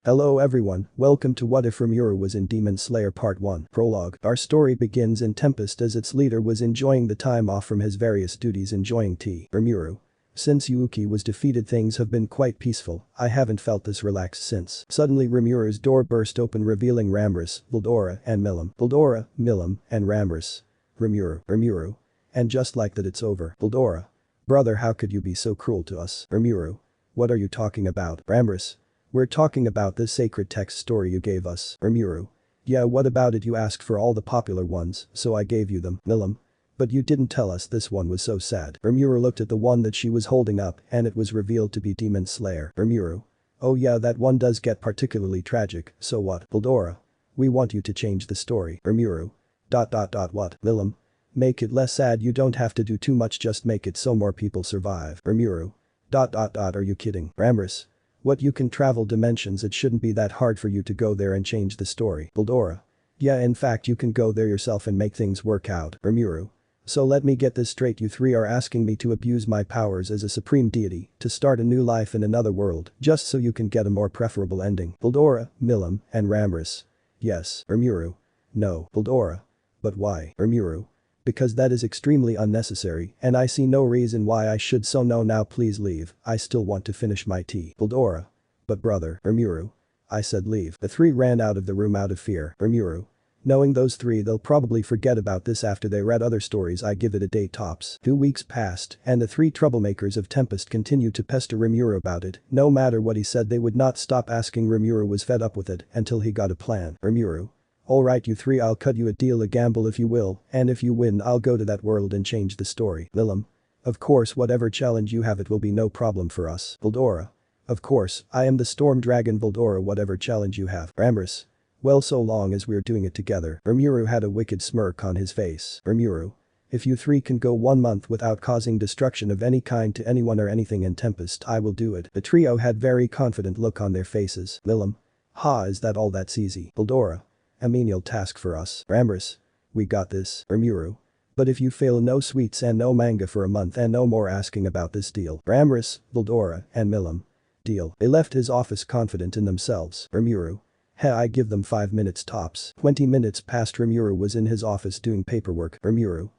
Hello everyone, welcome to What If Rimuru Was in Demon Slayer Part 1. Prologue. Our story begins in Tempest as its leader was enjoying the time off from his various duties enjoying tea. Rimuru. Since Yuuki was defeated things have been quite peaceful, I haven't felt this relaxed since. Suddenly Rimuru's door burst open revealing Ramrus, Vildora and Milim. Vildora, Milim, and Ramrus. Rimuru. And just like that it's over. Vildora. Brother, how could you be so cruel to us? Rimuru. What are you talking about? Ramrus. We're talking about this sacred text story you gave us. Rimuru. Yeah, what about it? You asked for all the popular ones, so I gave you them. Milim. But you didn't tell us this one was so sad. Rimuru looked at the one that she was holding up and it was revealed to be Demon Slayer. Rimuru. Oh yeah, that one does get particularly tragic, so what? Vildora. We want you to change the story. Rimuru. What? Milim. Make it less sad, you don't have to do too much, just make it so more people survive. Rimuru. Are you kidding? Ramrus. What, you can travel dimensions, it shouldn't be that hard for you to go there and change the story. Vildora. Yeah, in fact you can go there yourself and make things work out. Rimuru. So let me get this straight, you three are asking me to abuse my powers as a supreme deity, to start a new life in another world, just so you can get a more preferable ending. Vildora, Milim, and Ramrus. Yes. Rimuru. No. Vildora. But why? Rimuru. Because that is extremely unnecessary and I see no reason why I should, so no, now please leave, I still want to finish my tea. Vildora. But brother. Rimuru. I said leave. The three ran out of the room out of fear. Rimuru. Knowing those three, they'll probably forget about this after they read other stories, I give it a day tops. 2 weeks passed and the three troublemakers of Tempest continued to pester Rimuru about it. No matter what he said they would not stop asking. Rimuru was fed up with it until he got a plan. Rimuru. Alright you three, I'll cut you a deal, a gamble if you will, and if you win I'll go to that world and change the story. Milim. Of course, whatever challenge you have it will be no problem for us. Vildora. Of course, I am the Storm Dragon. Vildora, whatever challenge you have. Ramrus. Well, so long as we're doing it together. Rimuru had a wicked smirk on his face. Rimuru. If you three can go 1 month without causing destruction of any kind to anyone or anything in Tempest, I will do it. The trio had very confident look on their faces. Milim. Ha, is that all that's easy? Vildora. A menial task for us. Ramrus. We got this. Rimuru. But if you fail, no sweets and no manga for a month and no more asking about this deal. Ramrus, Vildora, and Milim. Deal. They left his office confident in themselves. Rimuru. I give them 5 minutes tops. 20 minutes passed. Rimuru was in his office doing paperwork. Rimuru.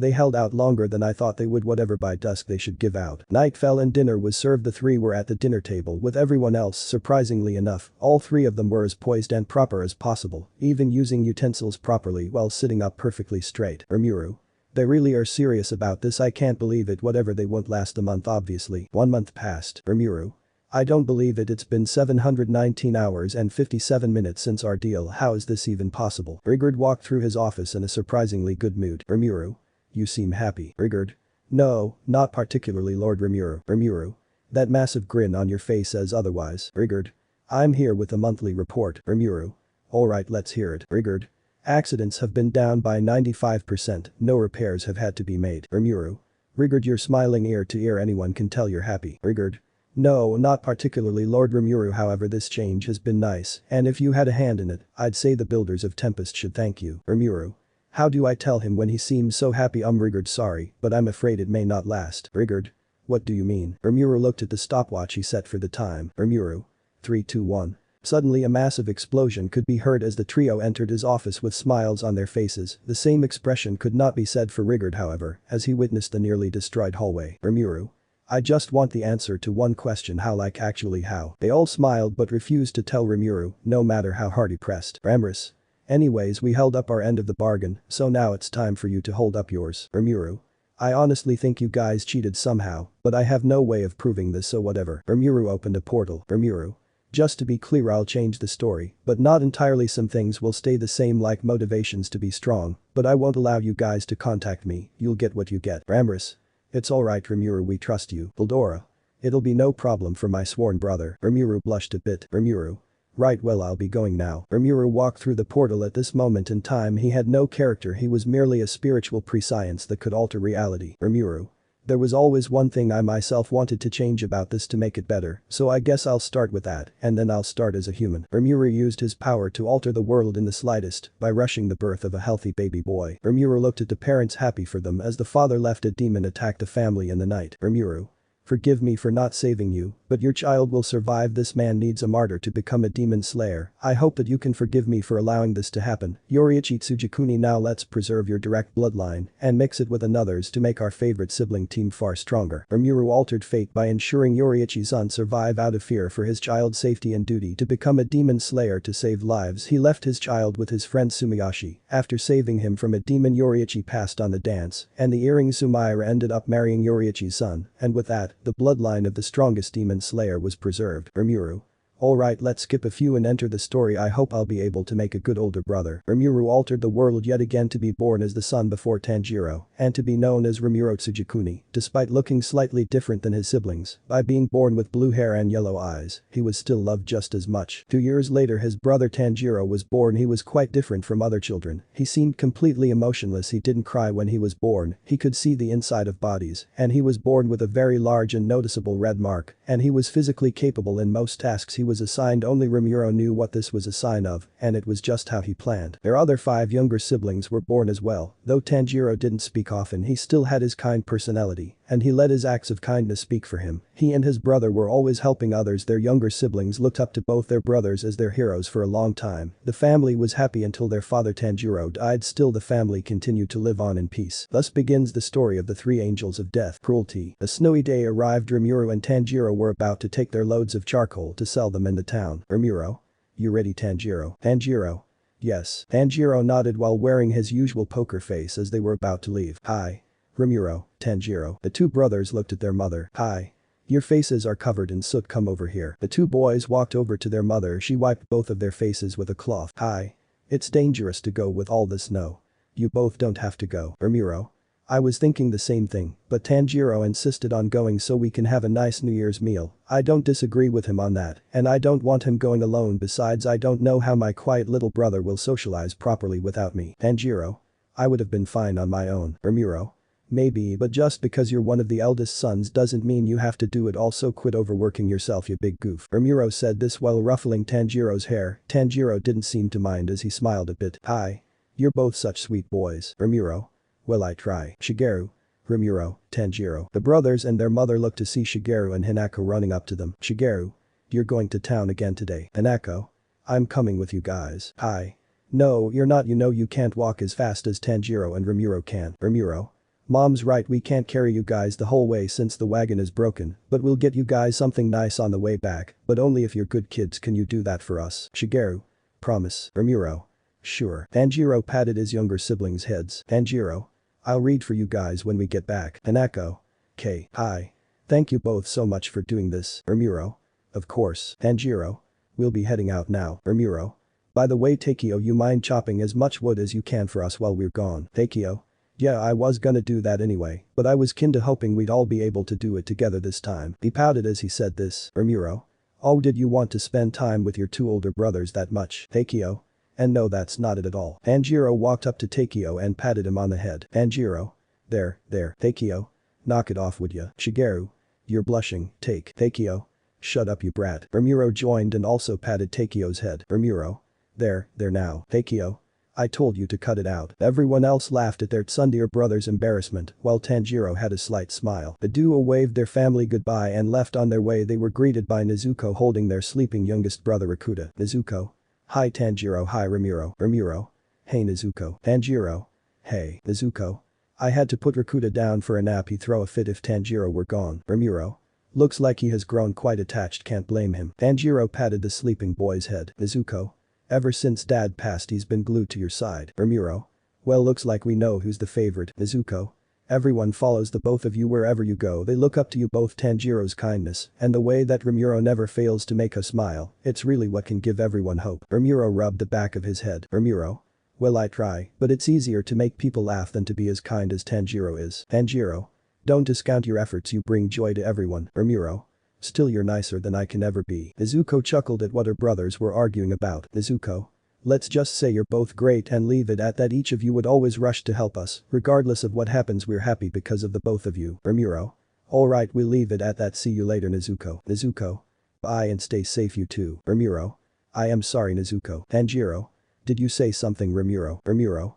They held out longer than I thought they would. Whatever, by dusk they should give out. Night fell and dinner was served. The three were at the dinner table with everyone else. Surprisingly enough, all three of them were as poised and proper as possible, even using utensils properly while sitting up perfectly straight. Rimuru. They really are serious about this, I can't believe it. Whatever, they won't last a month obviously. 1 month passed. Rimuru. I don't believe it, it's been 719 hours and 57 minutes since our deal. How is this even possible? Rigurd walked through his office in a surprisingly good mood. Rimuru. You seem happy. Rigurd. No, not particularly, Lord Rimuru. Rimuru. That massive grin on your face says otherwise. Rigurd. I'm here with a monthly report. Rimuru. Alright, let's hear it. Rigurd. Accidents have been down by 95%, no repairs have had to be made. Rimuru. Rigurd, you're smiling ear to ear, anyone can tell you're happy. Rigurd. No, not particularly, Lord Rimuru, however this change has been nice, and if you had a hand in it, I'd say the builders of Tempest should thank you. Rimuru. How do I tell him when he seems so happy? Rigurd, sorry, but I'm afraid it may not last. Rigurd. What do you mean? Rimuru looked at the stopwatch he set for the time. Rimuru. 3, 2, 1. Suddenly a massive explosion could be heard as the trio entered his office with smiles on their faces. The same expression could not be said for Rigurd, however, as he witnessed the nearly destroyed hallway. Rimuru. I just want the answer to one question, how, like actually how? They all smiled but refused to tell Rimuru, no matter how hard he pressed. Ramrus. Anyways, we held up our end of the bargain, so now it's time for you to hold up yours. Rimuru. I honestly think you guys cheated somehow, but I have no way of proving this, so whatever. Rimuru opened a portal. Rimuru. Just to be clear, I'll change the story, but not entirely. Some things will stay the same, like motivations to be strong, but I won't allow you guys to contact me, you'll get what you get. Ramrus. It's alright Rimuru, we trust you. Vildora. It'll be no problem for my sworn brother. Rimuru blushed a bit. Rimuru. Right, well, I'll be going now. Rimuru walked through the portal. At this moment in time he had no character, he was merely a spiritual prescience that could alter reality. Rimuru. There was always one thing I myself wanted to change about this to make it better, so I guess I'll start with that, and then I'll start as a human. Rimuru used his power to alter the world in the slightest by rushing the birth of a healthy baby boy. Rimuru looked at the parents, happy for them, as the father left. A demon attacked the family in the night. Rimuru. Forgive me for not saving you, but your child will survive. This man needs a martyr to become a demon slayer. I hope that you can forgive me for allowing this to happen. Yoriichi Tsujikuni, now let's preserve your direct bloodline and mix it with another's to make our favorite sibling team far stronger. Rimuru altered fate by ensuring Yoriichi's son survive out of fear for his child's safety and duty to become a demon slayer to save lives. He left his child with his friend Sumiyoshi. After saving him from a demon, Yoriichi passed on the dance, and the earring Sumaira ended up marrying Yoriichi's son, and with that, the bloodline of the strongest demon slayer was preserved. Rimuru. Alright, let's skip a few and enter the story. I hope I'll be able to make a good older brother. Rimuru altered the world yet again to be born as the son before Tanjiro, and to be known as Rimuru Tsujikuni, despite looking slightly different than his siblings. By being born with blue hair and yellow eyes, he was still loved just as much. 2 years later his brother Tanjiro was born. He was quite different from other children. He seemed completely emotionless. He didn't cry when he was born, he could see the inside of bodies, and he was born with a very large and noticeable red mark, and he was physically capable in most tasks he was assigned. Only Rimuru knew what this was a sign of, and it was just how he planned. Their other 5 younger siblings were born as well. Though Tanjiro didn't speak often, he still had his kind personality, and he let his acts of kindness speak for him. He and his brother were always helping others. Their younger siblings looked up to both their brothers as their heroes for a long time. The family was happy until their father Tanjiro died. Still, the family continued to live on in peace. Thus begins the story of the 3 angels of death. Cruelty. A snowy day arrived. Rimuru and Tanjiro were about to take their loads of charcoal to sell them in the town. Rimuru. You ready, Tanjiro? Tanjiro. Yes. Tanjiro nodded while wearing his usual poker face as they were about to leave. Hi. Rimuru, Tanjiro. The 2 brothers looked at their mother. Hi. Your faces are covered in soot, come over here. The 2 boys walked over to their mother. She wiped both of their faces with a cloth. Hi. It's dangerous to go with all this snow. You both don't have to go. Rimuru. I was thinking the same thing, but Tanjiro insisted on going so we can have a nice New Year's meal. I don't disagree with him on that, and I don't want him going alone. Besides, I don't know how my quiet little brother will socialize properly without me. Tanjiro. I would have been fine on my own. Rimuru. Maybe, but just because you're one of the eldest sons doesn't mean you have to do it. Also, quit overworking yourself, you big goof. Rimuru said this while ruffling Tanjiro's hair. Tanjiro didn't seem to mind as he smiled a bit. Hi. You're both such sweet boys. Rimuru. Well, I try. Shigeru. Rimuru, Tanjiro. The brothers and their mother looked to see Shigeru and Hinako running up to them. Shigeru. You're going to town again today. Hinako. I'm coming with you guys. Hi. No, you're not. You know you can't walk as fast as Tanjiro and Rimuru can. Rimuru. Mom's right, we can't carry you guys the whole way since the wagon is broken, but we'll get you guys something nice on the way back, but only if you're good kids. Can you do that for us? Shigeru. Promise. Rimuru. Sure. Tanjiro patted his younger siblings' heads. Tanjiro. I'll read for you guys when we get back. Hinako. K. Hi. Thank you both so much for doing this. Rimuru. Of course. Tanjiro. We'll be heading out now. Rimuru. By the way, Takeo, you mind chopping as much wood as you can for us while we're gone? Takeo. Yeah, I was gonna do that anyway, but I was kinda hoping we'd all be able to do it together this time. He pouted as he said this. Rimuru. Oh, did you want to spend time with your 2 older brothers that much? Takeo. And no, that's not it at all. Tanjiro walked up to Takeo and patted him on the head. Tanjiro. There. Takeo. Knock it off, would ya? Shigeru. You're blushing. Takeo. Shut up, you brat. Rimuru joined and also patted Takeo's head. Rimuru. There now. Takeo. I told you to cut it out. Everyone else laughed at their tsundere brother's embarrassment, while Tanjiro had a slight smile. The duo waved their family goodbye and left on their way. They were greeted by Nezuko holding their sleeping youngest brother Rakuta. Nezuko. Hi Tanjiro. Hi Rimuru. Rimuru. Hey Nezuko. Tanjiro. Hey. Nezuko. I had to put Rakuta down for a nap. He'd throw a fit if Tanjiro were gone. Rimuru. Looks like he has grown quite attached, can't blame him. Tanjiro patted the sleeping boy's head. Nezuko. Ever since dad passed he's been glued to your side. Rimuru. Well, looks like we know who's the favorite. Nezuko. Everyone follows the both of you wherever you go. They look up to you both. Tanjiro's kindness and the way that Rimuru never fails to make us smile, it's really what can give everyone hope. Rimuru rubbed the back of his head. Rimuru. Well, I try, but it's easier to make people laugh than to be as kind as Tanjiro is. Tanjiro. Don't discount your efforts, you bring joy to everyone. Rimuru. Still, you're nicer than I can ever be. Nezuko chuckled at what her brothers were arguing about. Nezuko. Let's just say you're both great and leave it at that. Each of you would always rush to help us. Regardless of what happens, we're happy because of the both of you. Rimuru. Alright, we'll leave it at that. See you later, Nezuko. Nezuko. Bye and stay safe, you too. Rimuru. I am sorry, Nezuko. Tanjiro. Did you say something, Rimuru? Rimuru.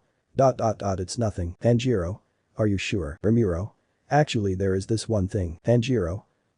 It's nothing. Tanjiro. Are you sure? Rimuru. Actually, there is this one thing. Tanjiro.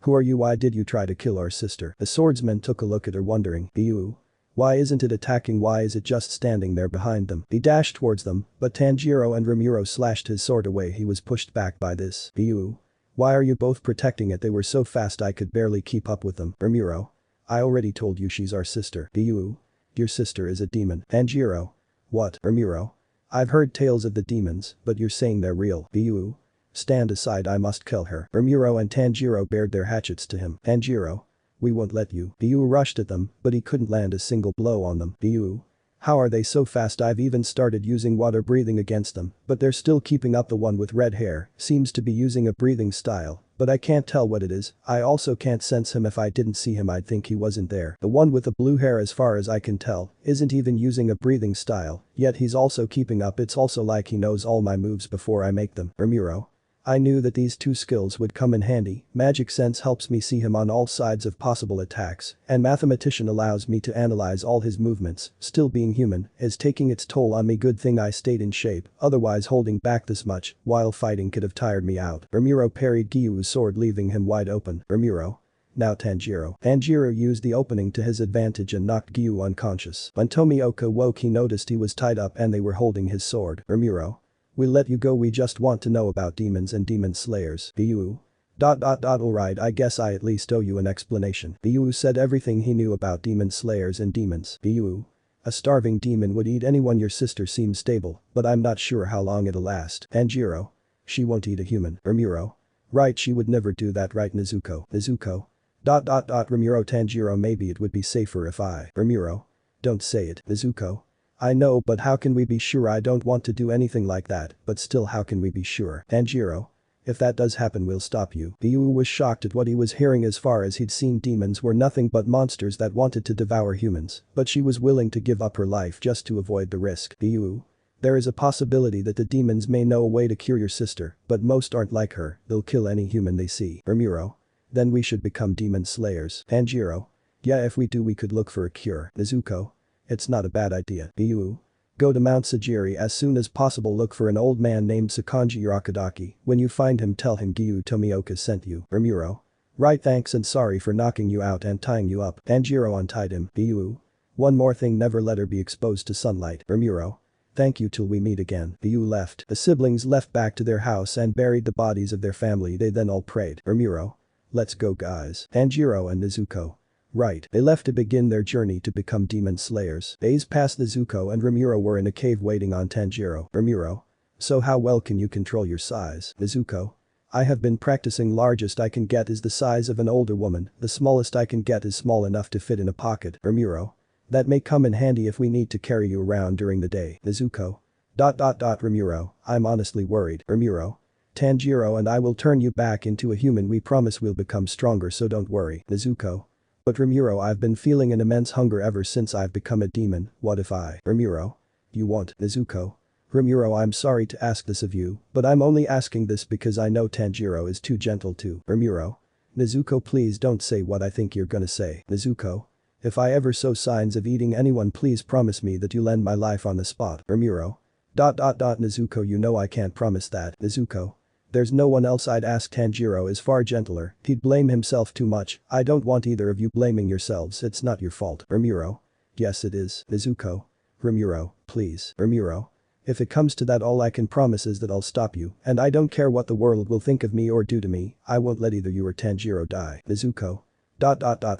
Who are you? Why did you try to kill our sister? The swordsman took a look at her wondering. You? Why isn't it attacking? Why is it just standing there behind them? He dashed towards them, but Tanjiro and Rimuru slashed his sword away. He was pushed back by this. You? Why are you both protecting it? They were so fast I could barely keep up with them. Rimuru. I already told you she's our sister. You? Your sister is a demon. Tanjiro. What? Rimuru. I've heard tales of the demons, but you're saying they're real. You? Stand aside, I must kill her. Rimuru and Tanjiro bared their hatchets to him. Tanjiro. We won't let you. Ryu rushed at them, but he couldn't land a single blow on them. Ryu. How are they so fast? I've even started using water breathing against them, but they're still keeping up. The one with red hair seems to be using a breathing style, but I can't tell what it is. I also can't sense him. If I didn't see him I'd think he wasn't there. The one with the blue hair, as far as I can tell, isn't even using a breathing style, yet he's also keeping up. It's also like he knows all my moves before I make them. Rimuru. I knew that these two skills would come in handy. Magic sense helps me see him on all sides of possible attacks, and mathematician allows me to analyze all his movements. Still, being human is taking its toll on me. Good thing I stayed in shape, otherwise holding back this much while fighting could have tired me out. Rimuru parried Gyuu's sword, leaving him wide open. Rimuru. Now Tanjiro. Tanjiro used the opening to his advantage and knocked Gyuu unconscious. When Tomioka woke, he noticed he was tied up and they were holding his sword. Rimuru. We'll let you go. We just want to know about demons and demon slayers. Ryu. Alright, I guess I at least owe you an explanation. Ryu said everything he knew about demon slayers and demons. Ryu. A starving demon would eat anyone. Your sister seems stable, but I'm not sure how long it'll last. Tanjiro. She won't eat a human. Rimuru. Right, she would never do that, right? Nezuko. Nezuko. Rimuru. Tanjiro. Maybe it would be safer if I. Rimuru. Don't say it. Nezuko. I know, but how can we be sure? I don't want to do anything like that, but still, how can we be sure? Tanjiro. If that does happen, we'll stop you. Ryu was shocked at what he was hearing. As far as he'd seen, demons were nothing but monsters that wanted to devour humans, but she was willing to give up her life just to avoid the risk. Ryu. There is a possibility that the demons may know a way to cure your sister, but most aren't like her. They'll kill any human they see. Rimuru. Then we should become demon slayers. Tanjiro. Yeah, if we do, we could look for a cure. Nezuko. It's not a bad idea. Ryu. Go to Mount Sajiri as soon as possible. Look for an old man named Sakanji Urakadaki. When you find him, tell him Gyuu Tomioka sent you. Rimuru. Right, thanks, and sorry for knocking you out and tying you up. Tanjiro untied him. Ryu. One more thing, never let her be exposed to sunlight. Rimuru. Thank you, till we meet again. Ryu left. The siblings left back to their house and buried the bodies of their family. They then all prayed. Rimuru. Let's go, guys. Tanjiro and Nezuko. Right, they left to begin their journey to become demon slayers. Days passed. Nezuko and Rimuru were in a cave waiting on Tanjiro. Rimuru. So how well can you control your size? Nezuko. I have been practicing. Largest I can get is the size of an older woman. The smallest I can get is small enough to fit in a pocket. Rimuru. That may come in handy if we need to carry you around during the day. Nezuko. Rimuru. I'm honestly worried. Rimuru. Tanjiro and I will turn you back into a human. We promise we'll become stronger, so don't worry. Nezuko. But Rimuru, I've been feeling an immense hunger ever since I've become a demon. What if I? Rimuru. You won't. Nezuko. Rimuru, I'm sorry to ask this of you, but I'm only asking this because I know Tanjiro is too gentle to. Rimuru. Nezuko, please don't say what I think you're gonna say. Nezuko. If I ever show signs of eating anyone, please promise me that you'll end my life on the spot. Rimuru. Nezuko, you know I can't promise that. Nezuko. There's no one else I'd ask. Tanjiro is far gentler. He'd blame himself too much. I don't want either of you blaming yourselves. It's not your fault. Rimuru. Yes, it is. Nezuko. Rimuru, please. Rimuru. If it comes to that, all I can promise is that I'll stop you, and I don't care what the world will think of me or do to me. I won't let either you or Tanjiro die. Nezuko.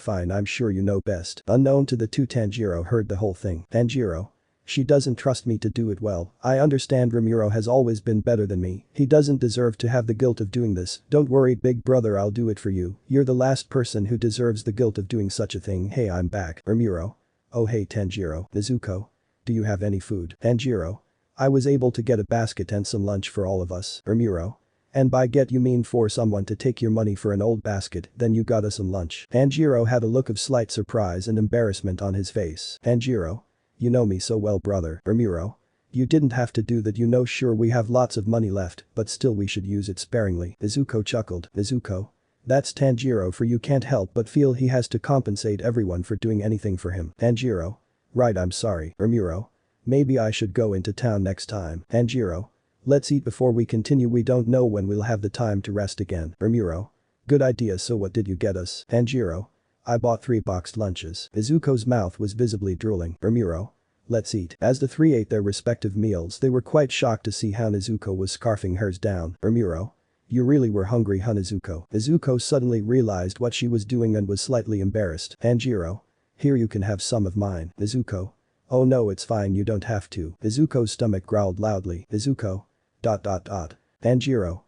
Fine, I'm sure you know best. Unknown to the two, Tanjiro heard the whole thing. Tanjiro. She doesn't trust me to do it well. I understand. Rimuru has always been better than me. He doesn't deserve to have the guilt of doing this. Don't worry, big brother, I'll do it for you. You're the last person who deserves the guilt of doing such a thing. Hey, I'm back. Rimuru. Oh hey Tanjiro. Nezuko. Do you have any food? Tanjiro. I was able to get a basket and some lunch for all of us. Rimuru. And by get you mean for someone to take your money for an old basket, then you got us some lunch. Tanjiro had a look of slight surprise and embarrassment on his face. Tanjiro. You know me so well, brother. Rimuru. You didn't have to do that, you know. Sure, we have lots of money left, but still we should use it sparingly. Nezuko chuckled. Nezuko. That's Tanjiro for you. Can't help but feel he has to compensate everyone for doing anything for him. Tanjiro. Right, I'm sorry. Rimuru. Maybe I should go into town next time. Tanjiro. Let's eat before we continue. We don't know when we'll have the time to rest again. Rimuru. Good idea, so what did you get us? Tanjiro. I bought 3 boxed lunches. Nezuko's mouth was visibly drooling. Rimuru. Let's eat. As the three ate their respective meals, they were quite shocked to see how Nezuko was scarfing hers down. Rimuru. You really were hungry, huh, Nezuko? Nezuko suddenly realized what she was doing and was slightly embarrassed. Tanjiro. Here, you can have some of mine. Nezuko. Oh no, it's fine, you don't have to. Nezuko's stomach growled loudly. Nezuko. Tanjiro.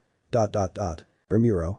Rimuru.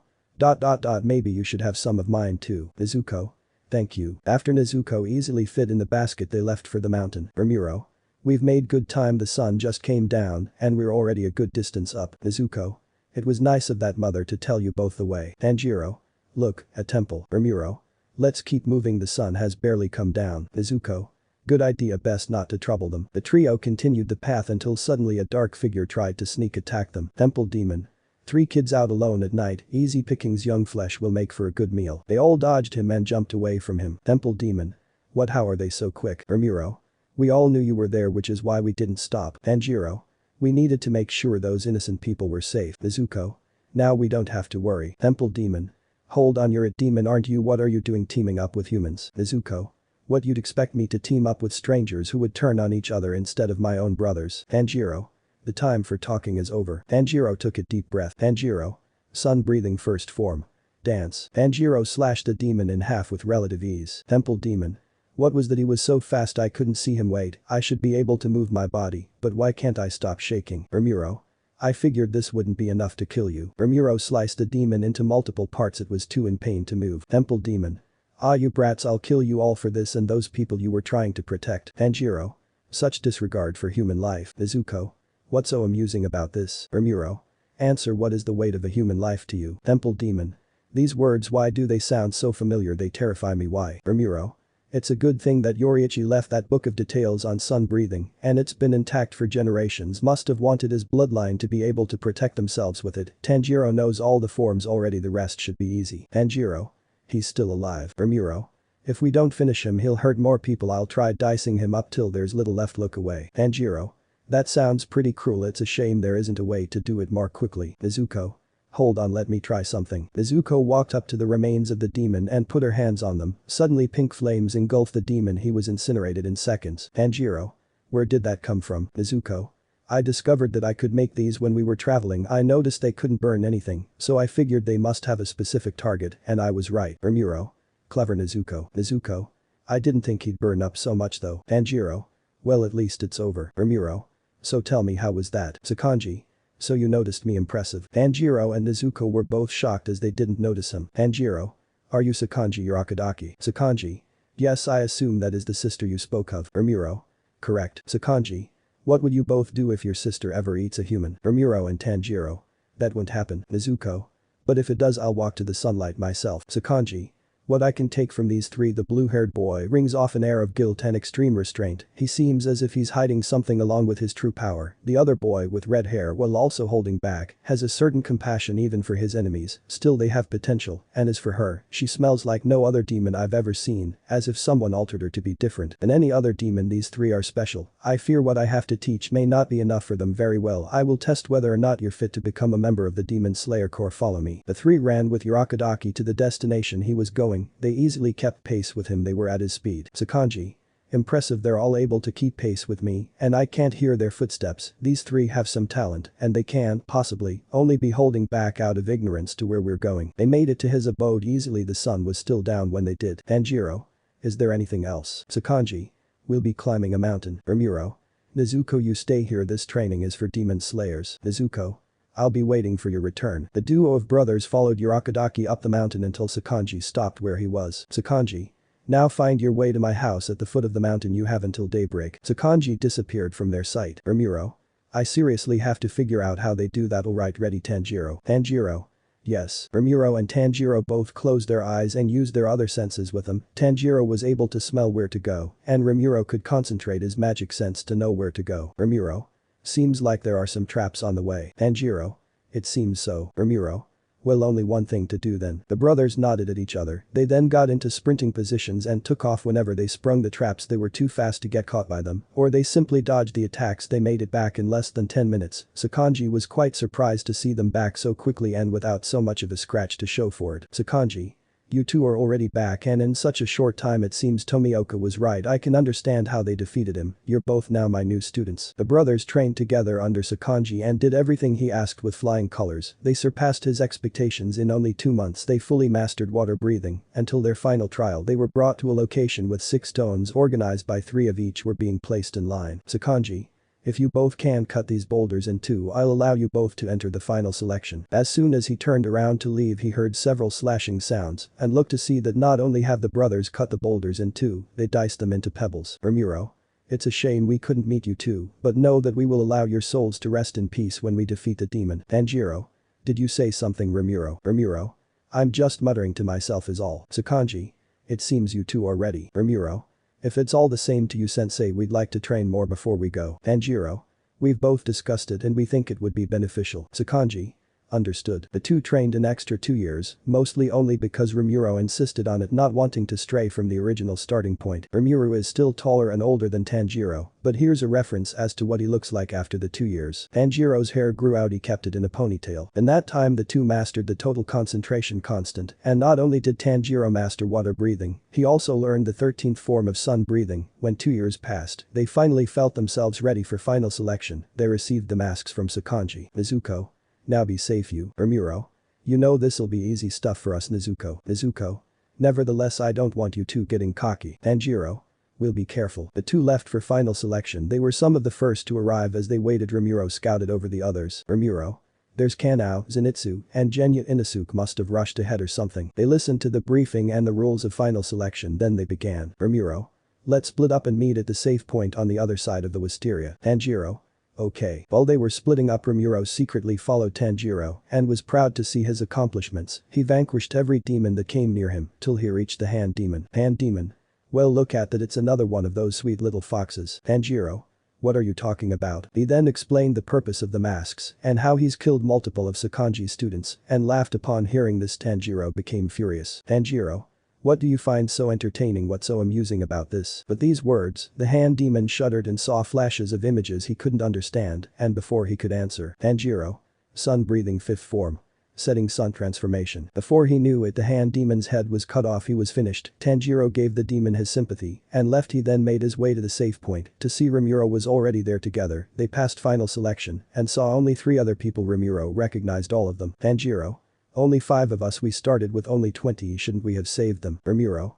Maybe you should have some of mine too. Nezuko. Thank you. After Nezuko easily fit in the basket, they left for the mountain. Rimuru. We've made good time, the sun just came down and we're already a good distance up. Nezuko. It was nice of that mother to tell you both the way. Tanjiro. Look, a temple. Rimuru. Let's keep moving, the sun has barely come down. Nezuko. Good idea, best not to trouble them. The trio continued the path until suddenly a dark figure tried to sneak attack them. Temple demon. 3 kids out alone at night, easy pickings, young flesh will make for a good meal. They all dodged him and jumped away from him. Temple demon. What, how are they so quick? Rimuru. We all knew you were there, which is why we didn't stop. Tanjiro. We needed to make sure those innocent people were safe. Nezuko. Now we don't have to worry. Temple demon. Hold on, you're a demon, aren't you? What are you doing teaming up with humans? Nezuko. What, you'd expect me to team up with strangers who would turn on each other instead of my own brothers? Tanjiro. The time for talking is over. Tanjiro took a deep breath. Tanjiro. Sun breathing first form. Dance. Tanjiro slashed the demon in half with relative ease. Temple demon. What was that? He was so fast I couldn't see him. Wait, I should be able to move my body, but why can't I stop shaking? Rimuru. I figured this wouldn't be enough to kill you. Rimuru sliced the demon into multiple parts, it was too in pain to move. Temple demon. Ah, you brats, I'll kill you all for this and those people you were trying to protect. Tanjiro. Such disregard for human life. Nezuko. What's so amusing about this? Rimuru. Answer, what is the weight of a human life to you? Temple demon. These words, why do they sound so familiar? They terrify me. Why? Rimuru. It's a good thing that Yoriichi left that book of details on sun breathing and it's been intact for generations. Must have wanted his bloodline to be able to protect themselves with it. Tanjiro knows all the forms already, the rest should be easy. Tanjiro. He's still alive. Rimuru. If we don't finish him, he'll hurt more people. I'll try dicing him up till there's little left. Look away. Tanjiro. That sounds pretty cruel, it's a shame there isn't a way to do it more quickly. Nezuko. Hold on, let me try something. Nezuko walked up to the remains of the demon and put her hands on them. Suddenly pink flames engulfed the demon, he was incinerated in seconds. Tanjiro. Where did that come from? Nezuko. I discovered that I could make these when we were traveling. I noticed they couldn't burn anything, so I figured they must have a specific target, and I was right. Rimuru. Clever Nezuko. Nezuko. I didn't think he'd burn up so much though. Tanjiro. Well, at least it's over. Rimuru. So tell me, how was that? Sakanji. So you noticed me? Impressive. Tanjiro and Nezuko were both shocked as they didn't notice him. Tanjiro. Are you Sakanji Urakadaki? Sakanji. Yes, I assume that is the sister you spoke of. Rimuru. Correct. Sakanji. What would you both do if your sister ever eats a human? Rimuru and Tanjiro. That won't happen. Nezuko. But if it does, I'll walk to the sunlight myself. Sakanji. What I can take from these three, the blue-haired boy rings off an air of guilt and extreme restraint. He seems as if he's hiding something along with his true power. The other boy with red hair, while also holding back, has a certain compassion even for his enemies. Still, they have potential, and as for her, she smells like no other demon I've ever seen, as if someone altered her to be different than any other demon. These three are special. I fear what I have to teach may not be enough for them. Very well, I will test whether or not you're fit to become a member of the Demon Slayer Corps. Follow me. The three ran with Urakadaki to the destination he was going. They easily kept pace with him, they were at his speed. Sakanji. Impressive, they're all able to keep pace with me, and I can't hear their footsteps. These three have some talent, and they can, possibly, only be holding back out of ignorance to where we're going. They made it to his abode easily, the sun was still down when they did. Tanjiro. Is there anything else? Sakanji. We'll be climbing a mountain. Rimuru. Nezuko, you stay here, this training is for demon slayers. Nezuko. I'll be waiting for your return. The duo of brothers followed Urakadaki up the mountain until Sakanji stopped where he was. Sakanji. Now find your way to my house at the foot of the mountain, you have until daybreak. Sakanji disappeared from their sight. Rimuru. I seriously have to figure out how they do that. Alright, ready Tanjiro. Tanjiro. Yes. Rimuru and Tanjiro both closed their eyes and used their other senses with them. Tanjiro was able to smell where to go, and Rimuru could concentrate his magic sense to know where to go. Rimuru. Seems like there are some traps on the way. Tanjiro. It seems so. Rimuru. Well, only one thing to do then. The brothers nodded at each other. They then got into sprinting positions and took off whenever they sprung the traps. They were too fast to get caught by them, or they simply dodged the attacks. They made it back in less than 10 minutes. Sakanji was quite surprised to see them back so quickly and without so much of a scratch to show for it. Sakanji. You two are already back and in such a short time. It seems Tomioka was right. I can understand how they defeated him. You're both now my new students. The brothers trained together under Sakanji and did everything he asked with flying colors. They surpassed his expectations. In only 2 months they fully mastered water breathing. Until their final trial they were brought to a location with 6 stones organized by 3 of each were being placed in line. Sakanji. If you both can cut these boulders in 2, I'll allow you both to enter the final selection. As soon as he turned around to leave he heard several slashing sounds and looked to see that not only have the brothers cut the boulders in 2, they diced them into pebbles. Rimuru. It's a shame we couldn't meet you two, but know that we will allow your souls to rest in peace when we defeat the demon. Tanjiro. Did you say something, Rimuru? Rimuru. I'm just muttering to myself is all. Sakanji. It seems you two are ready. Rimuru. If it's all the same to you sensei, we'd like to train more before we go. Tanjiro. We've both discussed it and we think it would be beneficial. Sakanji. Understood. The two trained an extra 2 years, mostly only because Rimuru insisted on it, not wanting to stray from the original starting point. Rimuru is still taller and older than Tanjiro, but here's a reference as to what he looks like after the 2 years. Tanjiro's hair grew out, he kept it in a ponytail. In that time the two mastered the total concentration constant, and not only did Tanjiro master water breathing, he also learned the 13th form of sun breathing. When 2 years passed, they finally felt themselves ready for final selection. They received the masks from Sakanji. Nezuko. Now be safe you. Rimuru. You know this'll be easy stuff for us, Nezuko. Nezuko. Nevertheless, I don't want you two getting cocky. Tanjiro. We'll be careful. The two left for final selection. They were some of the first to arrive. As they waited, Rimuru scouted over the others. Rimuru. There's Kanao, Zenitsu, and Genya. Inosuke must have rushed ahead or something. They listened to the briefing and the rules of final selection, then they began. Rimuru. Let's split up and meet at the safe point on the other side of the wisteria. Tanjiro. Okay. While they were splitting up, Rimuru secretly followed Tanjiro and was proud to see his accomplishments. He vanquished every demon that came near him till he reached the hand demon. Hand demon. Well, look at that, it's another one of those sweet little foxes. Tanjiro. What are you talking about? He then explained the purpose of the masks and how he's killed multiple of Sakanji's students and laughed. Upon hearing this, Tanjiro became furious. Tanjiro. What do you find so entertaining? What's so amusing about this? But these words, the hand demon shuddered and saw flashes of images he couldn't understand, and before he could answer, Tanjiro. Sun breathing 5th form. Setting sun transformation. Before he knew it, the hand demon's head was cut off. He was finished. Tanjiro gave the demon his sympathy and left. He then made his way to the safe point to see Rimuru was already there. Together, they passed final selection and saw only 3 other people. Rimuru recognized all of them. Tanjiro. Only 5 of us, we started with only 20, shouldn't we have saved them? Rimuru.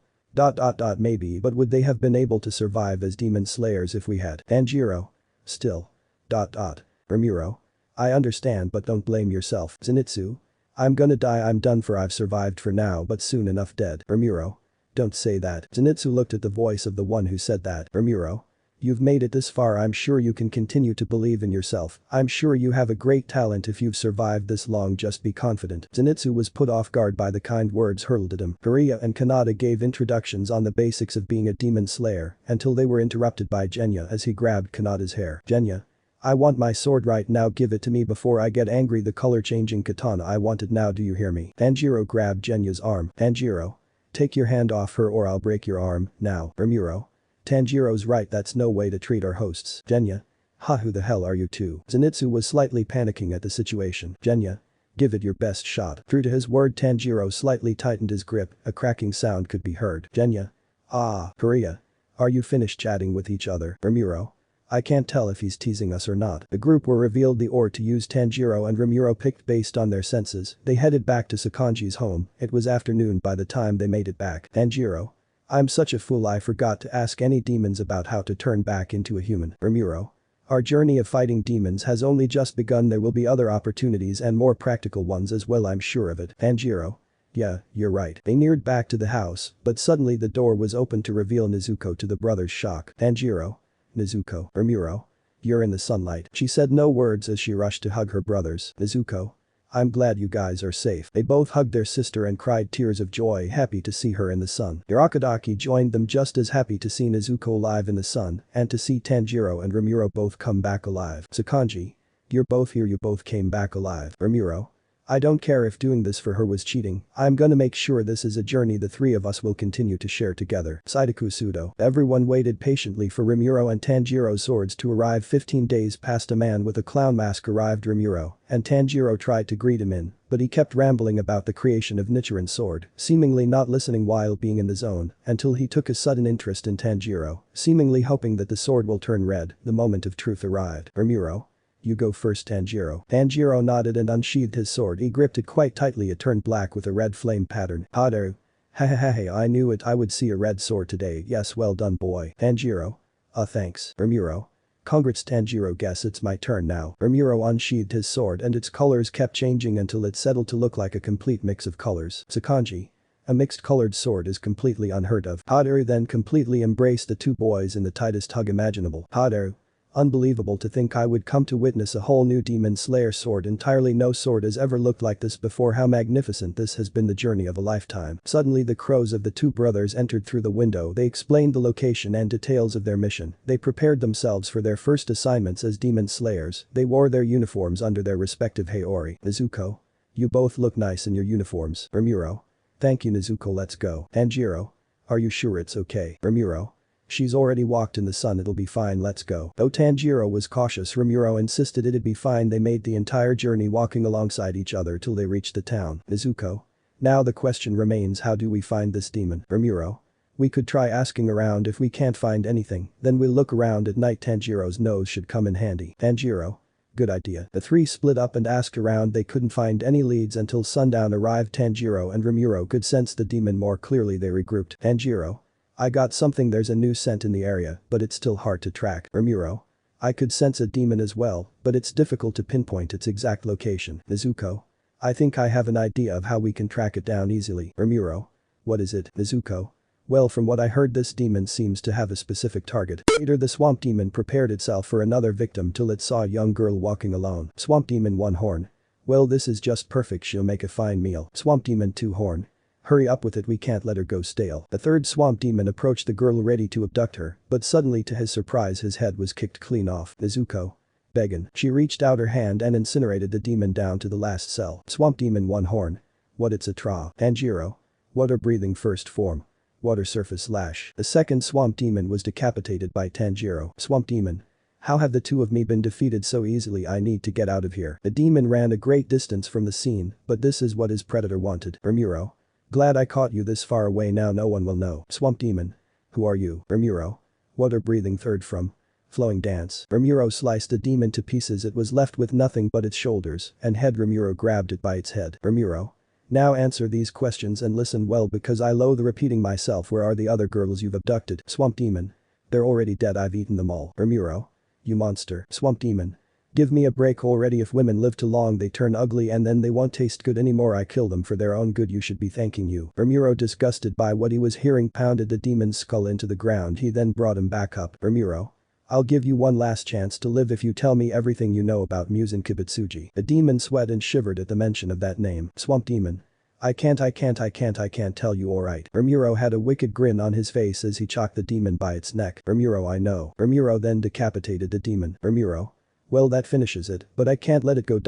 Maybe, but would they have been able to survive as demon slayers if we had? Tanjiro. Still. Rimuru. I understand, but don't blame yourself. Zenitsu. I'm gonna die, I'm done for, I've survived for now but soon enough dead. Rimuru. Don't say that. Zenitsu looked at the voice of the one who said that. Rimuru. You've made it this far, I'm sure you can continue to believe in yourself. I'm sure you have a great talent if you've survived this long, just be confident. Zenitsu was put off guard by the kind words hurled at him. Kariya and Kanata gave introductions on the basics of being a demon slayer until they were interrupted by Genya as he grabbed Kanata's hair. Genya. I want my sword right now, give it to me before I get angry. The color changing katana, I want it now, do you hear me? Tanjiro grabbed Genya's arm. Tanjiro. Take your hand off her or I'll break your arm, now. Rimuru. Tanjiro's right, that's no way to treat our hosts. Genya. Ha, who the hell are you two? Zenitsu was slightly panicking at the situation. Genya. Give it your best shot. True to his word, Tanjiro slightly tightened his grip, a cracking sound could be heard. Genya. Ah, Kariya. Are you finished chatting with each other? Rimuru. I can't tell if he's teasing us or not. The group were revealed the ore to use. Tanjiro and Rimuru picked based on their senses. They headed back to Sakanji's home. It was afternoon by the time they made it back. Tanjiro. I'm such a fool, I forgot to ask any demons about how to turn back into a human. Rimuru. Our journey of fighting demons has only just begun. There will be other opportunities and more practical ones as well, I'm sure of it. Tanjiro. Yeah, you're right. They neared back to the house, but suddenly the door was opened to reveal Nezuko to the brothers' shock. Tanjiro. Nezuko. Rimuru. You're in the sunlight. She said no words as she rushed to hug her brothers. Nezuko. I'm glad you guys are safe. They both hugged their sister and cried tears of joy, happy to see her in the sun. Hirakadaki joined them, just as happy to see Nezuko alive in the sun and to see Tanjiro and Rimuru both come back alive. Sakanji. You're both here, you both came back alive. Rimuru. I don't care if doing this for her was cheating, I'm gonna make sure this is a journey the three of us will continue to share together. Saidaku Sudo. Everyone waited patiently for Rimuru and Tanjiro's swords to arrive. 15 days passed. A man with a clown mask arrived. Rimuru and Tanjiro tried to greet him in, but he kept rambling about the creation of Nichiren's sword, seemingly not listening while being in the zone, until he took a sudden interest in Tanjiro, seemingly hoping that the sword will turn red. The moment of truth arrived. Rimuru. You go first, Tanjiro. Tanjiro nodded and unsheathed his sword. He gripped it quite tightly. It turned black with a red flame pattern. Hadaru. Hahaha, I knew it, I would see a red sword today. Yes, well done, boy. Tanjiro. Thanks. Rimuru. Congrats, Tanjiro. Guess it's my turn now. Rimuru unsheathed his sword and its colors kept changing until it settled to look like a complete mix of colors. Sakanji. A mixed colored sword is completely unheard of. Hadaru then completely embraced the two boys in the tightest hug imaginable. Hadaru. Unbelievable to think I would come to witness a whole new Demon Slayer sword entirely. No sword has ever looked like this before. How magnificent. This has been the journey of a lifetime. Suddenly the crows of the two brothers entered through the window. They explained the location and details of their mission. They prepared themselves for their first assignments as Demon Slayers. They wore their uniforms under their respective Haori. Nezuko. You both look nice in your uniforms. Rimuru. Thank you, Nezuko. Let's go. Tanjiro. Are you sure it's okay? Rimuru. She's already walked in the sun, it'll be fine, let's go. Though Tanjiro was cautious, Rimuru insisted it'd be fine. They made the entire journey walking alongside each other till they reached the town. Nezuko. Now the question remains, how do we find this demon? Rimuru. We could try asking around. If we can't find anything, then we'll look around at night. Tanjiro's nose should come in handy. Tanjiro. Good idea. The three split up and asked around. They couldn't find any leads until sundown arrived. Tanjiro and Rimuru could sense the demon more clearly. They regrouped. Tanjiro. I got something. There's a new scent in the area, but it's still hard to track. Rimuru. I could sense a demon as well, but it's difficult to pinpoint its exact location. Nezuko. I think I have an idea of how we can track it down easily. Rimuru. What is it? Nezuko. Well, from what I heard, this demon seems to have a specific target. Later the swamp demon prepared itself for another victim till it saw a young girl walking alone. Swamp demon 1 horn. Well, this is just perfect, she'll make a fine meal. Swamp demon 2 horn. Hurry up with it, we can't let her go stale. The third swamp demon approached the girl ready to abduct her, but suddenly to his surprise his head was kicked clean off. Nezuko. Beggin. She reached out her hand and incinerated the demon down to the last cell. Swamp demon 1 horn. What, it's a tra. Tanjiro. Water breathing first form. Water surface lash. The second swamp demon was decapitated by Tanjiro. Swamp demon. How have the two of me been defeated so easily? I need to get out of here. The demon ran a great distance from the scene, but this is what his predator wanted. Rimuru. Glad I caught you this far away, now no one will know. Swamp demon. Who are you? Rimuru. Water breathing third from. Flowing dance. Rimuru sliced the demon to pieces. It was left with nothing but its shoulders and head. Rimuru grabbed it by its head. Rimuru. Now answer these questions and listen well, because I loathe repeating myself. Where are the other girls you've abducted? Swamp demon. They're already dead, I've eaten them all. Rimuru. You monster. Swamp demon. Give me a break already. If women live too long they turn ugly and then they won't taste good anymore. I kill them for their own good. You should be thanking you. Rimuru, disgusted by what he was hearing, pounded the demon's skull into the ground. He then brought him back up. Rimuru. I'll give you one last chance to live if you tell me everything you know about Muzan Kibutsuji. The demon sweat and shivered at the mention of that name. Swamp demon. I can't tell you, alright. Rimuru had a wicked grin on his face as he choked the demon by its neck. Rimuru, I know. Rimuru then decapitated the demon. Rimuru. Well, that finishes it, but I can't let it go.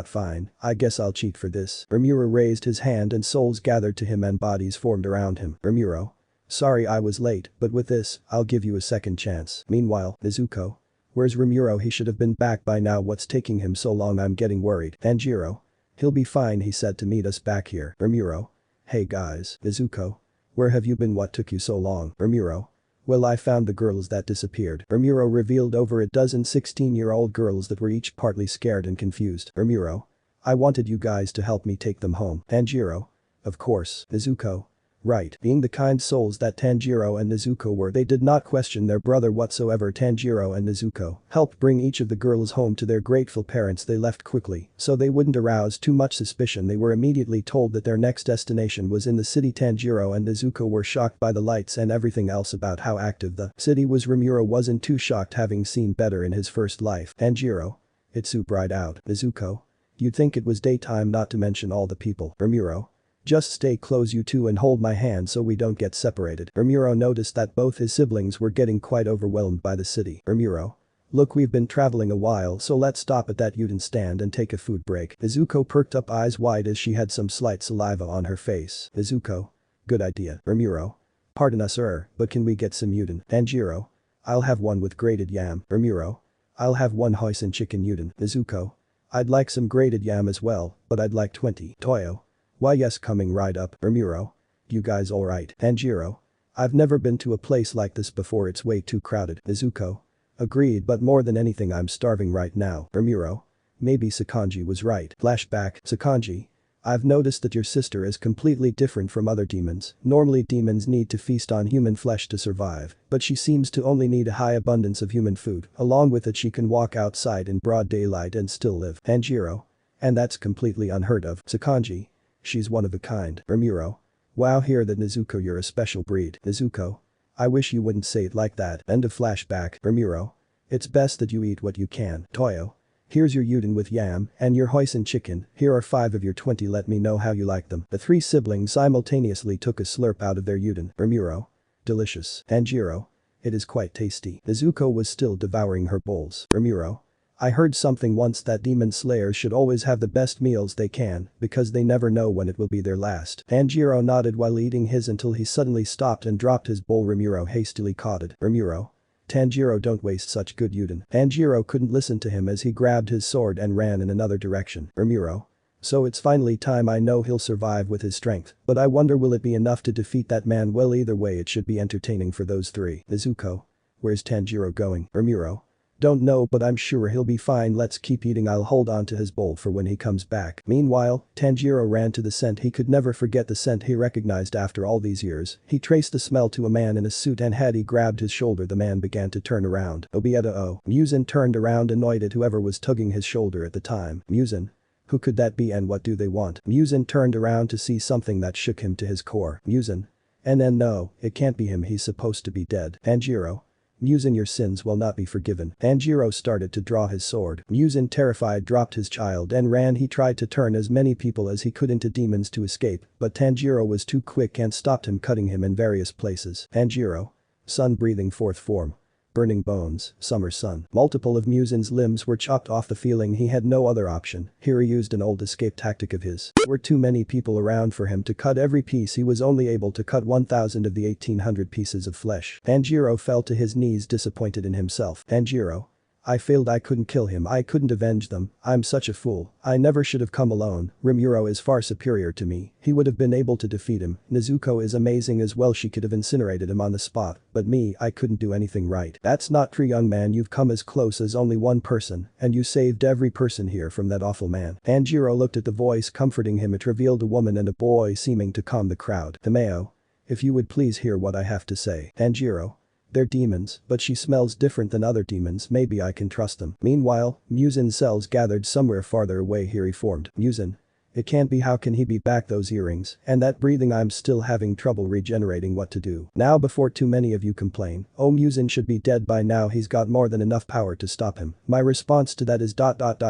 Fine, I guess I'll cheat for this. Rimuru raised his hand and souls gathered to him and bodies formed around him. Rimuru. Sorry I was late, but with this, I'll give you a second chance. Meanwhile, Nezuko. Where's Rimuru? He should have been back by now. What's taking him so long? I'm getting worried. Tanjiro. He'll be fine, he said to meet us back here. Rimuru. Hey guys. Nezuko. Where have you been? What took you so long? Rimuru. Well, I found the girls that disappeared. Rimuru revealed over a dozen 16-year-old girls that were each partly scared and confused. Rimuru. I wanted you guys to help me take them home. Tanjiro. Of course. Nezuko. Right. Being the kind souls that Tanjiro and Nezuko were, they did not question their brother whatsoever. Tanjiro and Nezuko helped bring each of the girls home to their grateful parents. They left quickly, so they wouldn't arouse too much suspicion. They were immediately told that their next destination was in the city. Tanjiro and Nezuko were shocked by the lights and everything else about how active the city was. Rimuru wasn't too shocked, having seen better in his first life. Tanjiro. It's super bright out. Nezuko. You'd think it was daytime, not to mention all the people. Rimuru. Just stay close you two and hold my hand so we don't get separated. Rimuru noticed that both his siblings were getting quite overwhelmed by the city. Rimuru. Look, we've been traveling a while, so let's stop at that uten stand and take a food break. Nezuko perked up, eyes wide as she had some slight saliva on her face. Nezuko. Good idea. Rimuru. Pardon us, but can we get some uten? Tanjiro. I'll have one with grated yam. Rimuru. I'll have one hoisin chicken uten. Nezuko. I'd like some grated yam as well, but I'd like 20. Toyo. Why yes, coming right up. Rimuru. You guys alright? Tanjiro. I've never been to a place like this before, it's way too crowded. Nezuko. Agreed, but more than anything I'm starving right now. Rimuru. Maybe Sakanji was right. Flashback. Sakanji. I've noticed that your sister is completely different from other demons. Normally demons need to feast on human flesh to survive, but she seems to only need a high abundance of human food. Along with it, she can walk outside in broad daylight and still live. Tanjiro. And that's completely unheard of. Sakanji. She's one of a kind. Rimuru. Wow, hear that, Nezuko, you're a special breed. Nezuko. I wish you wouldn't say it like that. End of flashback. Rimuru. It's best that you eat what you can. Toyo. Here's your uten with yam, and your hoisin chicken, here are 5 of your 20, let me know how you like them. The 3 siblings simultaneously took a slurp out of their uten. Rimuru. Delicious. Tanjiro. It is quite tasty. Nezuko was still devouring her bowls. Rimuru. I heard something once that demon slayers should always have the best meals they can, because they never know when it will be their last. Tanjiro nodded while eating his until he suddenly stopped and dropped his bowl. Rimuru hastily caught it. Rimuru. Tanjiro, don't waste such good uten. Tanjiro couldn't listen to him as he grabbed his sword and ran in another direction. Rimuru. So it's finally time. I know he'll survive with his strength, but I wonder will it be enough to defeat that man? Well, either way it should be entertaining for those 3. Nezuko. Where's Tanjiro going? Rimuru. Don't know, but I'm sure he'll be fine. Let's keep eating. I'll hold on to his bowl for when he comes back. Meanwhile, Tanjiro ran to the scent. He could never forget the scent he recognized after all these years. He traced the smell to a man in a suit, and had he grabbed his shoulder, the man began to turn around. Obieta. Oh. Muzan turned around, annoyed at whoever was tugging his shoulder at the time. Muzan. Who could that be and what do they want? Muzan turned around to see something that shook him to his core. Muzan. No, it can't be him, he's supposed to be dead. Tanjiro. Muzan, your sins will not be forgiven. Tanjiro started to draw his sword. Muzan, terrified, dropped his child and ran. He tried to turn as many people as he could into demons to escape, but Tanjiro was too quick and stopped him, cutting him in various places. Tanjiro. Sun, breathing fourth form. Burning bones, summer sun. Multiple of Muzan's limbs were chopped off. The feeling he had no other option. Here he used an old escape tactic of his. There were too many people around for him to cut every piece. He was only able to cut 1,000 of the 1,800 pieces of flesh. Tanjiro fell to his knees, disappointed in himself. Tanjiro. I failed. I couldn't kill him. I couldn't avenge them. I'm such a fool. I never should have come alone. Rimuru is far superior to me. He would have been able to defeat him. Nezuko is amazing as well. She could have incinerated him on the spot. But me, I couldn't do anything right. That's not true, young man. You've come as close as only one person, and you saved every person here from that awful man. Tanjiro looked at the voice comforting him. It revealed a woman and a boy, seeming to calm the crowd. Tomeo. If you would please hear what I have to say. Tanjiro. They're demons, but she smells different than other demons. Maybe I can trust them. Meanwhile, Muzan's cells gathered somewhere farther away. Here he formed. Muzan. It can't be. How can he be back? Those earrings and that breathing. I'm still having trouble regenerating. What to do now before too many of you complain? Oh, Muzan should be dead by now. He's got more than enough power to stop him. My response to that is ...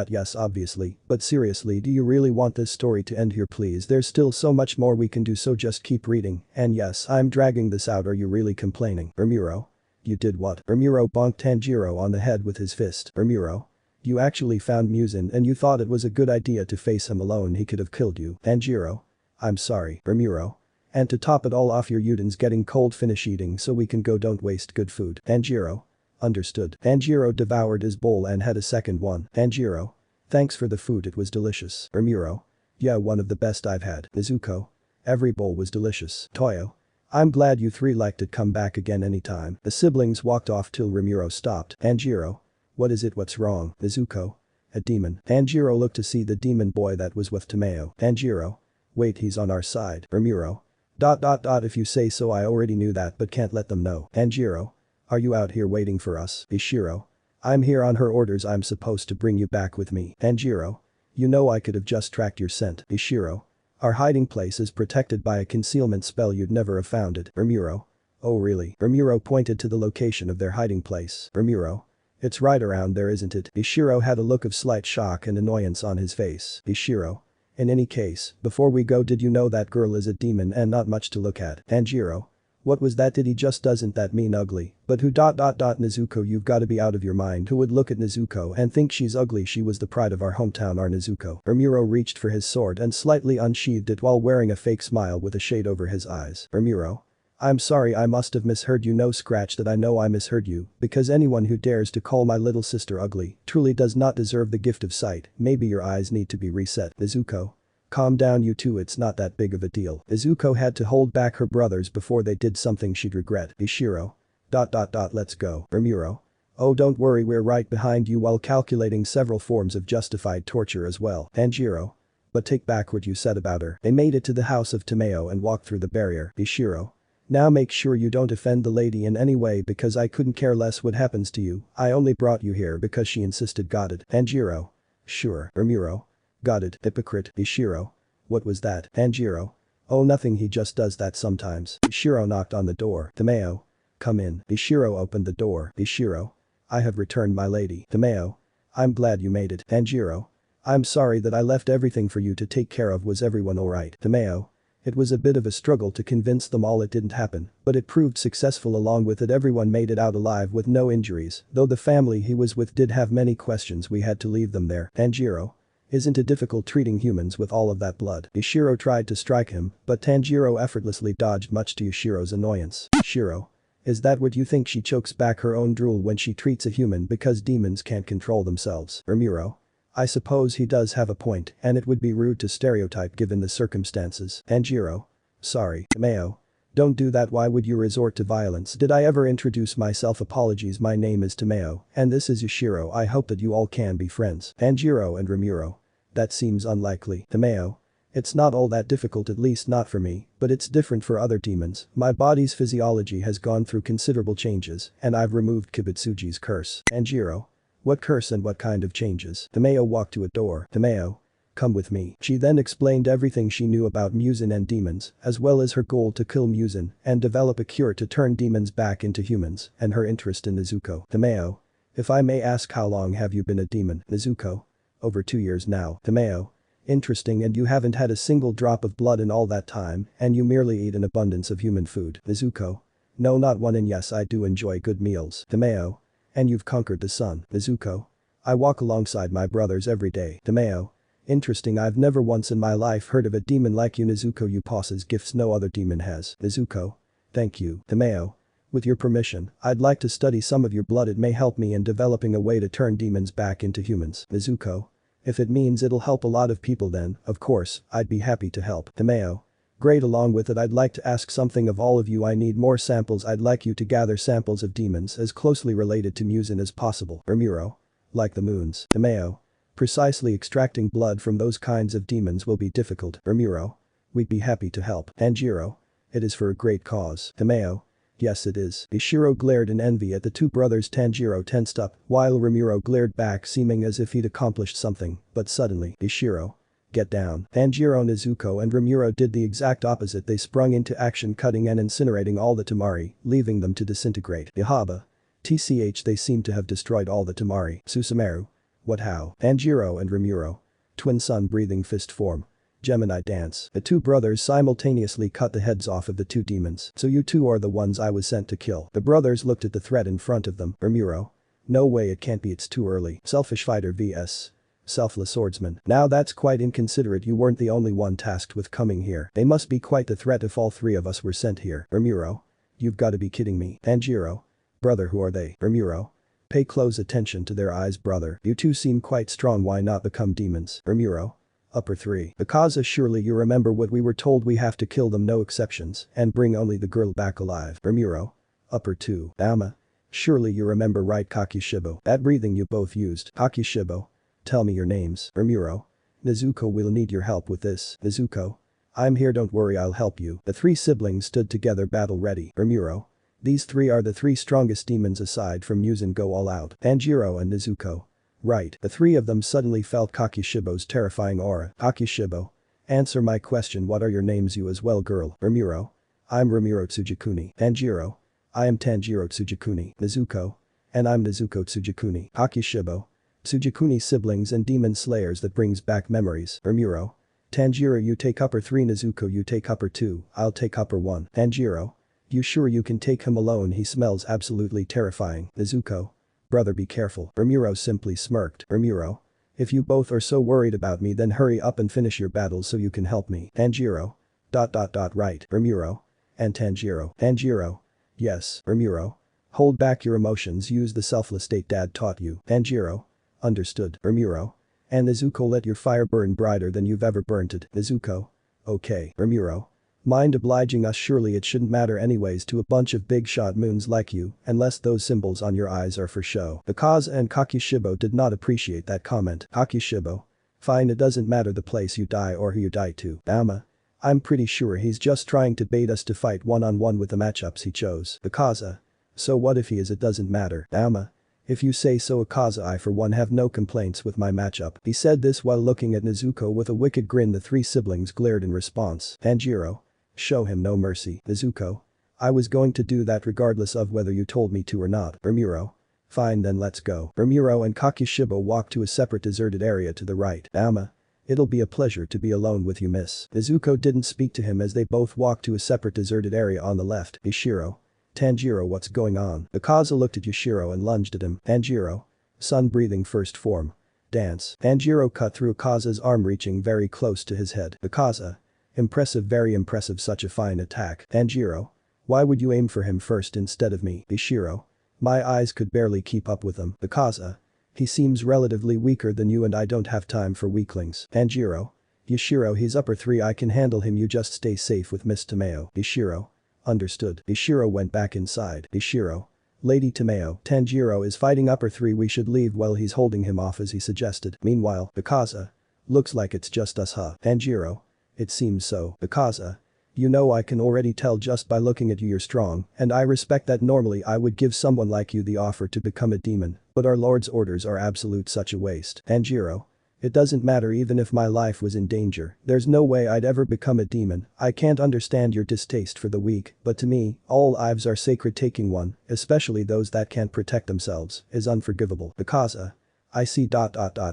Yes, obviously, but seriously, do you really want this story to end here? Please, there's still so much more we can do, so just keep reading. And yes, I'm dragging this out. Are you really complaining? Rimuru. You did what? Rimuru bonked Tanjiro on the head with his fist. Rimuru. You actually found Muzan and you thought it was a good idea to face him alone. He could have killed you. Tanjiro. I'm sorry. Rimuru. And to top it all off, your uten's getting cold. Finish eating so we can go. Don't waste good food. Tanjiro. Understood. Tanjiro devoured his bowl and had a second one. Tanjiro. Thanks for the food, it was delicious. Rimuru. Yeah, one of the best I've had. Nezuko. Every bowl was delicious. Toyo. I'm glad you 3 liked it. Come back again anytime. The siblings walked off till Rimuru stopped. Tanjiro. What is it? What's wrong? Nezuko. A demon. Tanjiro looked to see the demon boy that was with Tomeo. Tanjiro. Wait, he's on our side. Rimuru. ... If you say so. I already knew that but can't let them know. Tanjiro. Are you out here waiting for us? Ishiro. I'm here on her orders. I'm supposed to bring you back with me. Tanjiro. You know I could have just tracked your scent. Ishiro. Our hiding place is protected by a concealment spell. You'd never have found it. Rimuru. Oh really? Rimuru pointed to the location of their hiding place. Rimuru. It's right around there, isn't it? Ishiro had a look of slight shock and annoyance on his face. Ishiro. In any case, before we go, did you know that girl is a demon and not much to look at? Tanjiro. What was that? Did he just doesn't that mean ugly? But who Nezuko, you've gotta be out of your mind. Who would look at Nezuko and think she's ugly? She was the pride of our hometown, our Nezuko. Rimuru reached for his sword and slightly unsheathed it while wearing a fake smile with a shade over his eyes. Rimuru. I'm sorry, I must have misheard you. No, scratch that, I know I misheard you, because anyone who dares to call my little sister ugly truly does not deserve the gift of sight. Maybe your eyes need to be reset. Nezuko. Calm down, you two, it's not that big of a deal. Nezuko had to hold back her brothers before they did something she'd regret. Ishiro. Let's go. Rimuru. Oh, don't worry, we're right behind you, while calculating several forms of justified torture as well. Tanjiro. But take back what you said about her. They made it to the house of Tomeo and walked through the barrier. Ishiro. Now make sure you don't offend the lady in any way, because I couldn't care less what happens to you. I only brought you here because she insisted. Got it. Tanjiro. Sure. Rimuru. Got it. Hypocrite. Ishiro. What was that? Tanjiro. Oh, nothing, he just does that sometimes. Ishiro knocked on the door. Tomeo. Come in. Ishiro opened the door. Ishiro. I have returned, my lady. Tomeo. I'm glad you made it. Tanjiro. I'm sorry that I left everything for you to take care of. Was everyone alright? Tomeo. It was a bit of a struggle to convince them all it didn't happen, but it proved successful. Along with it, everyone made it out alive with no injuries, though the family he was with did have many questions. We had to leave them there. Tanjiro. Isn't it difficult treating humans with all of that blood? Ishiro tried to strike him, but Tanjiro effortlessly dodged, much to Ishiro's annoyance. Ishiro. Is that what you think? She chokes back her own drool when she treats a human because demons can't control themselves. Rimuru. I suppose he does have a point, and it would be rude to stereotype given the circumstances. Tanjiro. Sorry. Tomeo. Don't do that. Why would you resort to violence? Did I ever introduce myself? Apologies, my name is Tomeo, and this is Ishiro. I hope that you all can be friends. Tanjiro and Rimuru. That seems unlikely. Tomeo. It's not all that difficult, at least not for me, but it's different for other demons. My body's physiology has gone through considerable changes, and I've removed Kibutsuji's curse. Tanjiro. What curse and what kind of changes? Tomeo walked to a door. Tomeo. Come with me. She then explained everything she knew about Muzan and demons, as well as her goal to kill Muzan and develop a cure to turn demons back into humans, and her interest in Nezuko. Tomeo. If I may ask, how long have you been a demon? Nezuko. Over 2 years now. Tomeo. Interesting, and you haven't had a single drop of blood in all that time, and you merely eat an abundance of human food. Nezuko. No, not one, and yes, I do enjoy good meals. Tomeo. And you've conquered the sun. Nezuko. I walk alongside my brothers every day. Tomeo. Interesting, I've never once in my life heard of a demon like you. Nezuko. You possess gifts no other demon has. Nezuko. Thank you. Tomeo. With your permission, I'd like to study some of your blood. It may help me in developing a way to turn demons back into humans. Nezuko. If it means it'll help a lot of people, then, of course, I'd be happy to help. Tomeo. Great. Along with it, I'd like to ask something of all of you. I need more samples. I'd like you to gather samples of demons as closely related to Muzan as possible. Rimuru. Like the moons. Tomeo. Precisely, extracting blood from those kinds of demons will be difficult. Rimuru. We'd be happy to help. Tanjiro. It is for a great cause. Tomeo. Yes, it is. Ishiro glared in envy at the two brothers. Tanjiro tensed up, while Rimuru glared back, seeming as if he'd accomplished something, but suddenly, Ishiro. Get down. Tanjiro, Nezuko and Rimuru did the exact opposite. They sprung into action, cutting and incinerating all the Tamari, leaving them to disintegrate. Yahaba. TCH, they seem to have destroyed all the Tamari. Susumaru. What, how? Tanjiro and Rimuru. Twin sun breathing fist form. Gemini dance. The two brothers simultaneously cut the heads off of the two demons. So you two are the ones I was sent to kill. The brothers looked at the threat in front of them. Rimuru. No way, it can't be, it's too early. Selfish fighter vs. Selfless swordsman. Now that's quite inconsiderate. You weren't the only one tasked with coming here. They must be quite the threat if all three of us were sent here. Rimuru. You've got to be kidding me. Tanjiro. Brother, who are they? Rimuru. Pay close attention to their eyes, brother. You two seem quite strong. Why not become demons? Rimuru. Upper 3. Because surely you remember what we were told. We have to kill them, no exceptions, and bring only the girl back alive. Rimuru. Upper 2. Ama. Surely you remember, right? Kakishibo. That breathing you both used. Kakishibo. Tell me your names. Rimuru. Nezuko, we'll need your help with this. Nezuko. I'm here, don't worry, I'll help you. The three siblings stood together, battle ready. Rimuru. These three are the three strongest demons aside from Muzan. Go all out. Tanjiro and Nezuko. Right. The three of them suddenly felt Kakishibo's terrifying aura. Kakishibo. Answer my question, what are your names? You as well, girl. Rimuru. I'm Rimuru Tsujikuni. Tanjiro. I am Tanjiro Tsujikuni. Nezuko. And I'm Nezuko Tsujikuni. Kakishibo. Tsujikuni siblings and demon slayers that brings back memories. Rimuru. Tanjiro, you take upper 3. Nezuko, you take upper 2. I'll take upper 1. Tanjiro. You sure you can take him alone? He smells absolutely terrifying. Nezuko. Brother, be careful. Rimuru simply smirked. Rimuru. If you both are so worried about me, then hurry up and finish your battles so you can help me. Tanjiro. Right. Rimuru. And Tanjiro. Tanjiro. Yes. Rimuru. Hold back your emotions, use the selfless state dad taught you. Tanjiro. Understood. Rimuru. And Nezuko, let your fire burn brighter than you've ever burnt it. Nezuko. Okay. Rimuru. Mind obliging us? Surely it shouldn't matter anyways to a bunch of big shot moons like you, unless those symbols on your eyes are for show. Akaza and Kakishibo did not appreciate that comment. Kakishibo. Fine, it doesn't matter the place you die or who you die to. I'm pretty sure he's just trying to bait us to fight one-on-one with the matchups he chose. Akaza. So what if he is? It doesn't matter. If you say so, Akaza. I for one have no complaints with my matchup. He said this while looking at Nezuko with a wicked grin. The three siblings glared in response. Tanjiro. Show him no mercy. Nezuko. I was going to do that regardless of whether you told me to or not. Rimuru. Fine, then let's go. Rimuru and Kakishibo walked to a separate deserted area to the right. It'll be a pleasure to be alone with you, miss. Nezuko didn't speak to him as they both walked to a separate deserted area on the left. Ishiro. Tanjiro, what's going on? Akaza looked at Yashiro and lunged at him. Tanjiro. Sun breathing first form. Dance. Tanjiro cut through Akaza's arm, reaching very close to his head. Akaza. Impressive, very impressive, such a fine attack. Tanjiro. Why would you aim for him first instead of me? Ishiro. My eyes could barely keep up with him. Akaza. He seems relatively weaker than you and I don't have time for weaklings. Tanjiro. Yashiro, he's upper 3, I can handle him, you just stay safe with Miss Tomeo. Ishiro. Understood. Ishiro went back inside. Ishiro. Lady Tomeo. Tanjiro is fighting upper 3, we should leave while he's holding him off as he suggested. Meanwhile, Akaza. Looks like it's just us, huh? Tanjiro. It seems so. Akaza. You know, I can already tell just by looking at you you're strong, and I respect that. Normally I would give someone like you the offer to become a demon, but our Lord's orders are absolute such a waste. Tanjiro. It doesn't matter even if my life was in danger, there's no way I'd ever become a demon. I can't understand your distaste for the weak, but to me, all lives are sacred. Taking one, especially those that can't protect themselves, is unforgivable. Akaza. I see.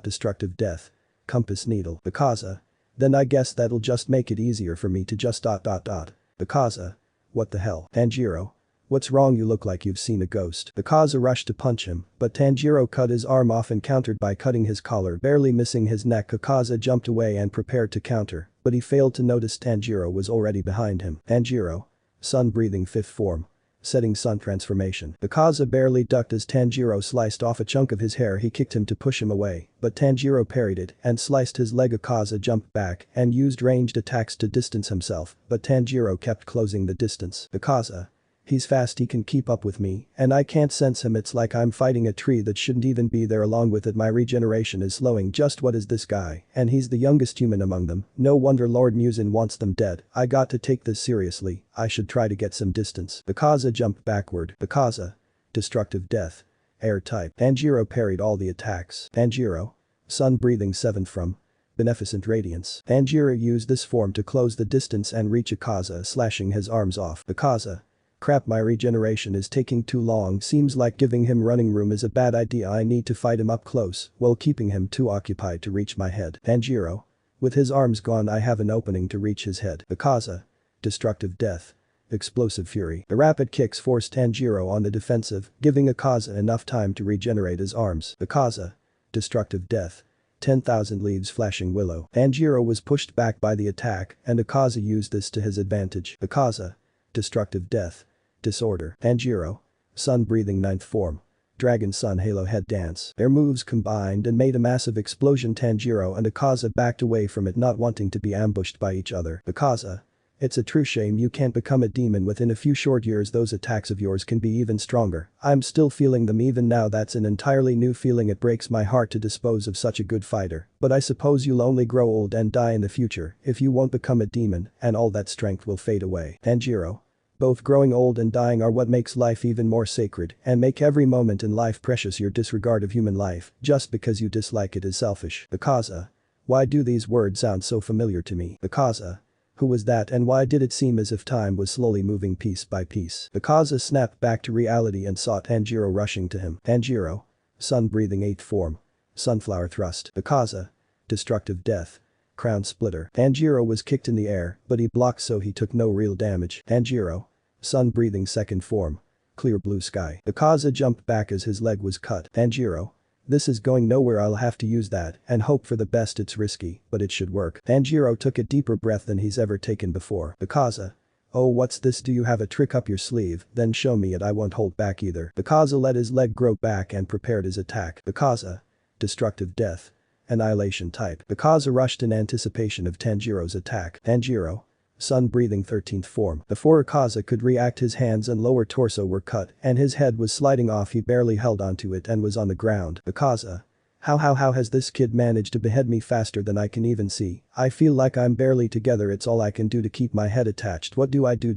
Destructive death. Compass needle. Akaza. Then I guess that'll just make it easier for me to just. Akaza. What the hell? Tanjiro. What's wrong? You look like you've seen a ghost. Akaza rushed to punch him, but Tanjiro cut his arm off and countered by cutting his collar, barely missing his neck. Akaza jumped away and prepared to counter, but he failed to notice Tanjiro was already behind him. Tanjiro. Sun breathing 5th form. Setting sun transformation. Akaza barely ducked as Tanjiro sliced off a chunk of his hair. He kicked him to push him away, but Tanjiro parried it and sliced his leg. Akaza jumped back and used ranged attacks to distance himself, but Tanjiro kept closing the distance. Akaza. He's fast, he can keep up with me, and I can't sense him. It's like I'm fighting a tree that shouldn't even be there. Along with it, my regeneration is slowing. Just what is this guy? And he's the youngest human among them. No wonder Lord Muzin wants them dead. I got to take this seriously. I should try to get some distance. Akaza jumped backward. Akaza. Destructive death. Air type. Tanjiro parried all the attacks. Tanjiro. Sun breathing 7th from. Beneficent radiance. Tanjiro used this form to close the distance and reach Akaza, slashing his arms off. Akaza. Crap, my regeneration is taking too long. Seems like giving him running room is a bad idea. I need to fight him up close while keeping him too occupied to reach my head. Tanjiro. With his arms gone, I have an opening to reach his head. Akaza. Destructive death. Explosive fury. The rapid kicks forced Tanjiro on the defensive, giving Akaza enough time to regenerate his arms. Akaza. Destructive death. 10,000 leaves flashing willow. Tanjiro was pushed back by the attack, and Akaza used this to his advantage. Akaza. Destructive death. Disorder. Tanjiro. Sun breathing 9th form. Dragon Sun Halo Head Dance. Their moves combined and made a massive explosion. Tanjiro and Akaza backed away from it, not wanting to be ambushed by each other. Akaza. It's a true shame you can't become a demon within a few short years. Those attacks of yours can be even stronger. I'm still feeling them even now. That's an entirely new feeling. It breaks my heart to dispose of such a good fighter, but I suppose you'll only grow old and die in the future if you won't become a demon, and all that strength will fade away. Tanjiro. Both growing old and dying are what makes life even more sacred and make every moment in life precious. Your disregard of human life just because you dislike it is selfish. Akaza. Why do these words sound so familiar to me? Akaza. Who was that, and why did it seem as if time was slowly moving piece by piece? Akaza snapped back to reality and saw Tanjiro rushing to him. Tanjiro. Sun breathing 8th form. Sunflower thrust. Akaza. Destructive death. Crown splitter. Tanjiro was kicked in the air, but he blocked so he took no real damage. Tanjiro. sun-breathing second form. Clear blue sky. Akaza jumped back as his leg was cut. Tanjiro. This is going nowhere, I'll have to use that and hope for the best. It's risky, but it should work. Tanjiro took a deeper breath than he's ever taken before. Akaza. Oh, what's this? Do you have a trick up your sleeve? Then show me it, I won't hold back either. Akaza let his leg grow back and prepared his attack. Akaza. Destructive death. Annihilation type. Akaza rushed in anticipation of Tanjiro's attack. Tanjiro. Sun-breathing 13th form. Before Akaza could react, his hands and lower torso were cut and his head was sliding off. He barely held onto it and was on the ground. Akaza. How has this kid managed to behead me faster than I can even see? I feel like I'm barely together. It's all I can do to keep my head attached. What do I do?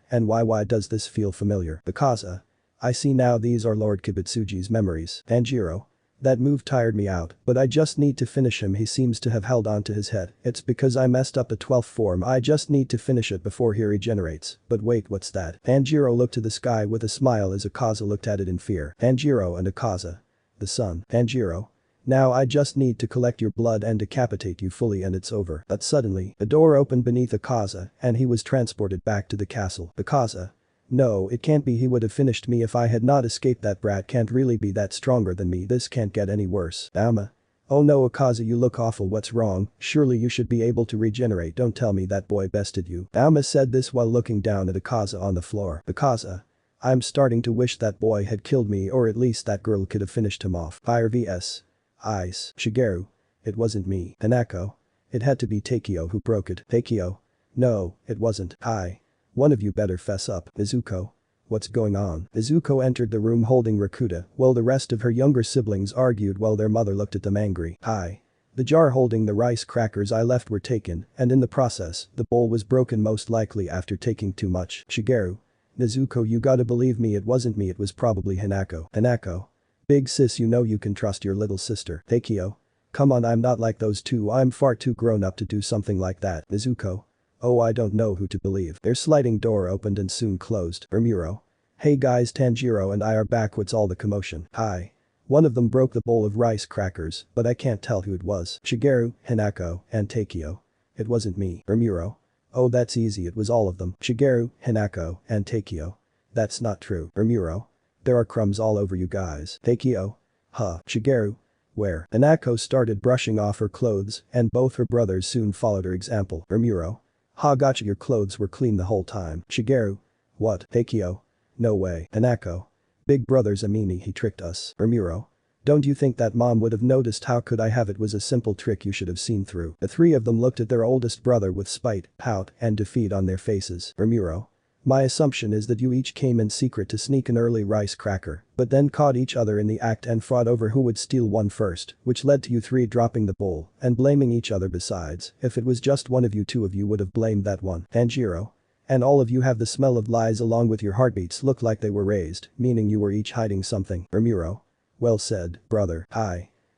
And why does this feel familiar? Akaza. I see now, these are Lord Kibutsuji's memories. Tanjiro. That move tired me out, but I just need to finish him. He seems to have held on to his head. It's because I messed up the 12th form. I just need to finish it before he regenerates. But wait, what's that? Tanjiro looked to the sky with a smile as Akaza looked at it in fear. Tanjiro and Akaza. The sun. Tanjiro. Now I just need to collect your blood and decapitate you fully and it's over. But suddenly, a door opened beneath Akaza and he was transported back to the castle. Akaza. No, it can't be. He would have finished me if I had not escaped. That brat can't really be that stronger than me. This can't get any worse. Ama. Oh no, Akaza, you look awful. What's wrong? Surely you should be able to regenerate. Don't tell me that boy bested you. Ama said this while looking down at Akaza on the floor. Akaza. I'm starting to wish that boy had killed me, or at least that girl could have finished him off. Fire vs. Ice. Shigeru. It wasn't me. Hanako. It had to be Takeo who broke it. Takeo. No, it wasn't. One of you better fess up. Nezuko. What's going on? Nezuko entered the room holding Rakuta while the rest of her younger siblings argued while their mother looked at them angry. The jar holding the rice crackers I left were taken and in the process, the bowl was broken, most likely after taking too much. Shigeru. Nezuko, you gotta believe me, it wasn't me, it was probably Hanako. Hanako. Big sis, you know you can trust your little sister. Takeo. Come on, I'm not like those two. I'm far too grown up to do something like that. Nezuko. Oh, I don't know who to believe. Their sliding door opened and soon closed. Rimuru. Hey guys, Tanjiro and I are back. What's all the commotion? One of them broke the bowl of rice crackers, but I can't tell who it was. Shigeru, Hanako, and Takeo. It wasn't me. Rimuru. Oh, that's easy, it was all of them. Shigeru, Hanako, and Takeo. That's not true. Rimuru. There are crumbs all over you guys. Takeo. Shigeru. Where? Hanako started brushing off her clothes and both her brothers soon followed her example. Rimuru. Gotcha, your clothes were clean the whole time. Shigeru. What? Takeo. No way. Hanako. Big brother's a meanie, he tricked us. Rimuru. Don't you think that mom would have noticed? How could I have? It was a simple trick you should have seen through. The three of them looked at their oldest brother with spite, pout, and defeat on their faces. Rimuru. My assumption is that you each came in secret to sneak an early rice cracker, but then caught each other in the act and fought over who would steal one first, which led to you three dropping the bowl and blaming each other. Besides, if it was just one of you, two of you would have blamed that one. Tanjiro. And all of you have the smell of lies along with your heartbeats look like they were raised, meaning you were each hiding something. Rimuru. Well said, brother.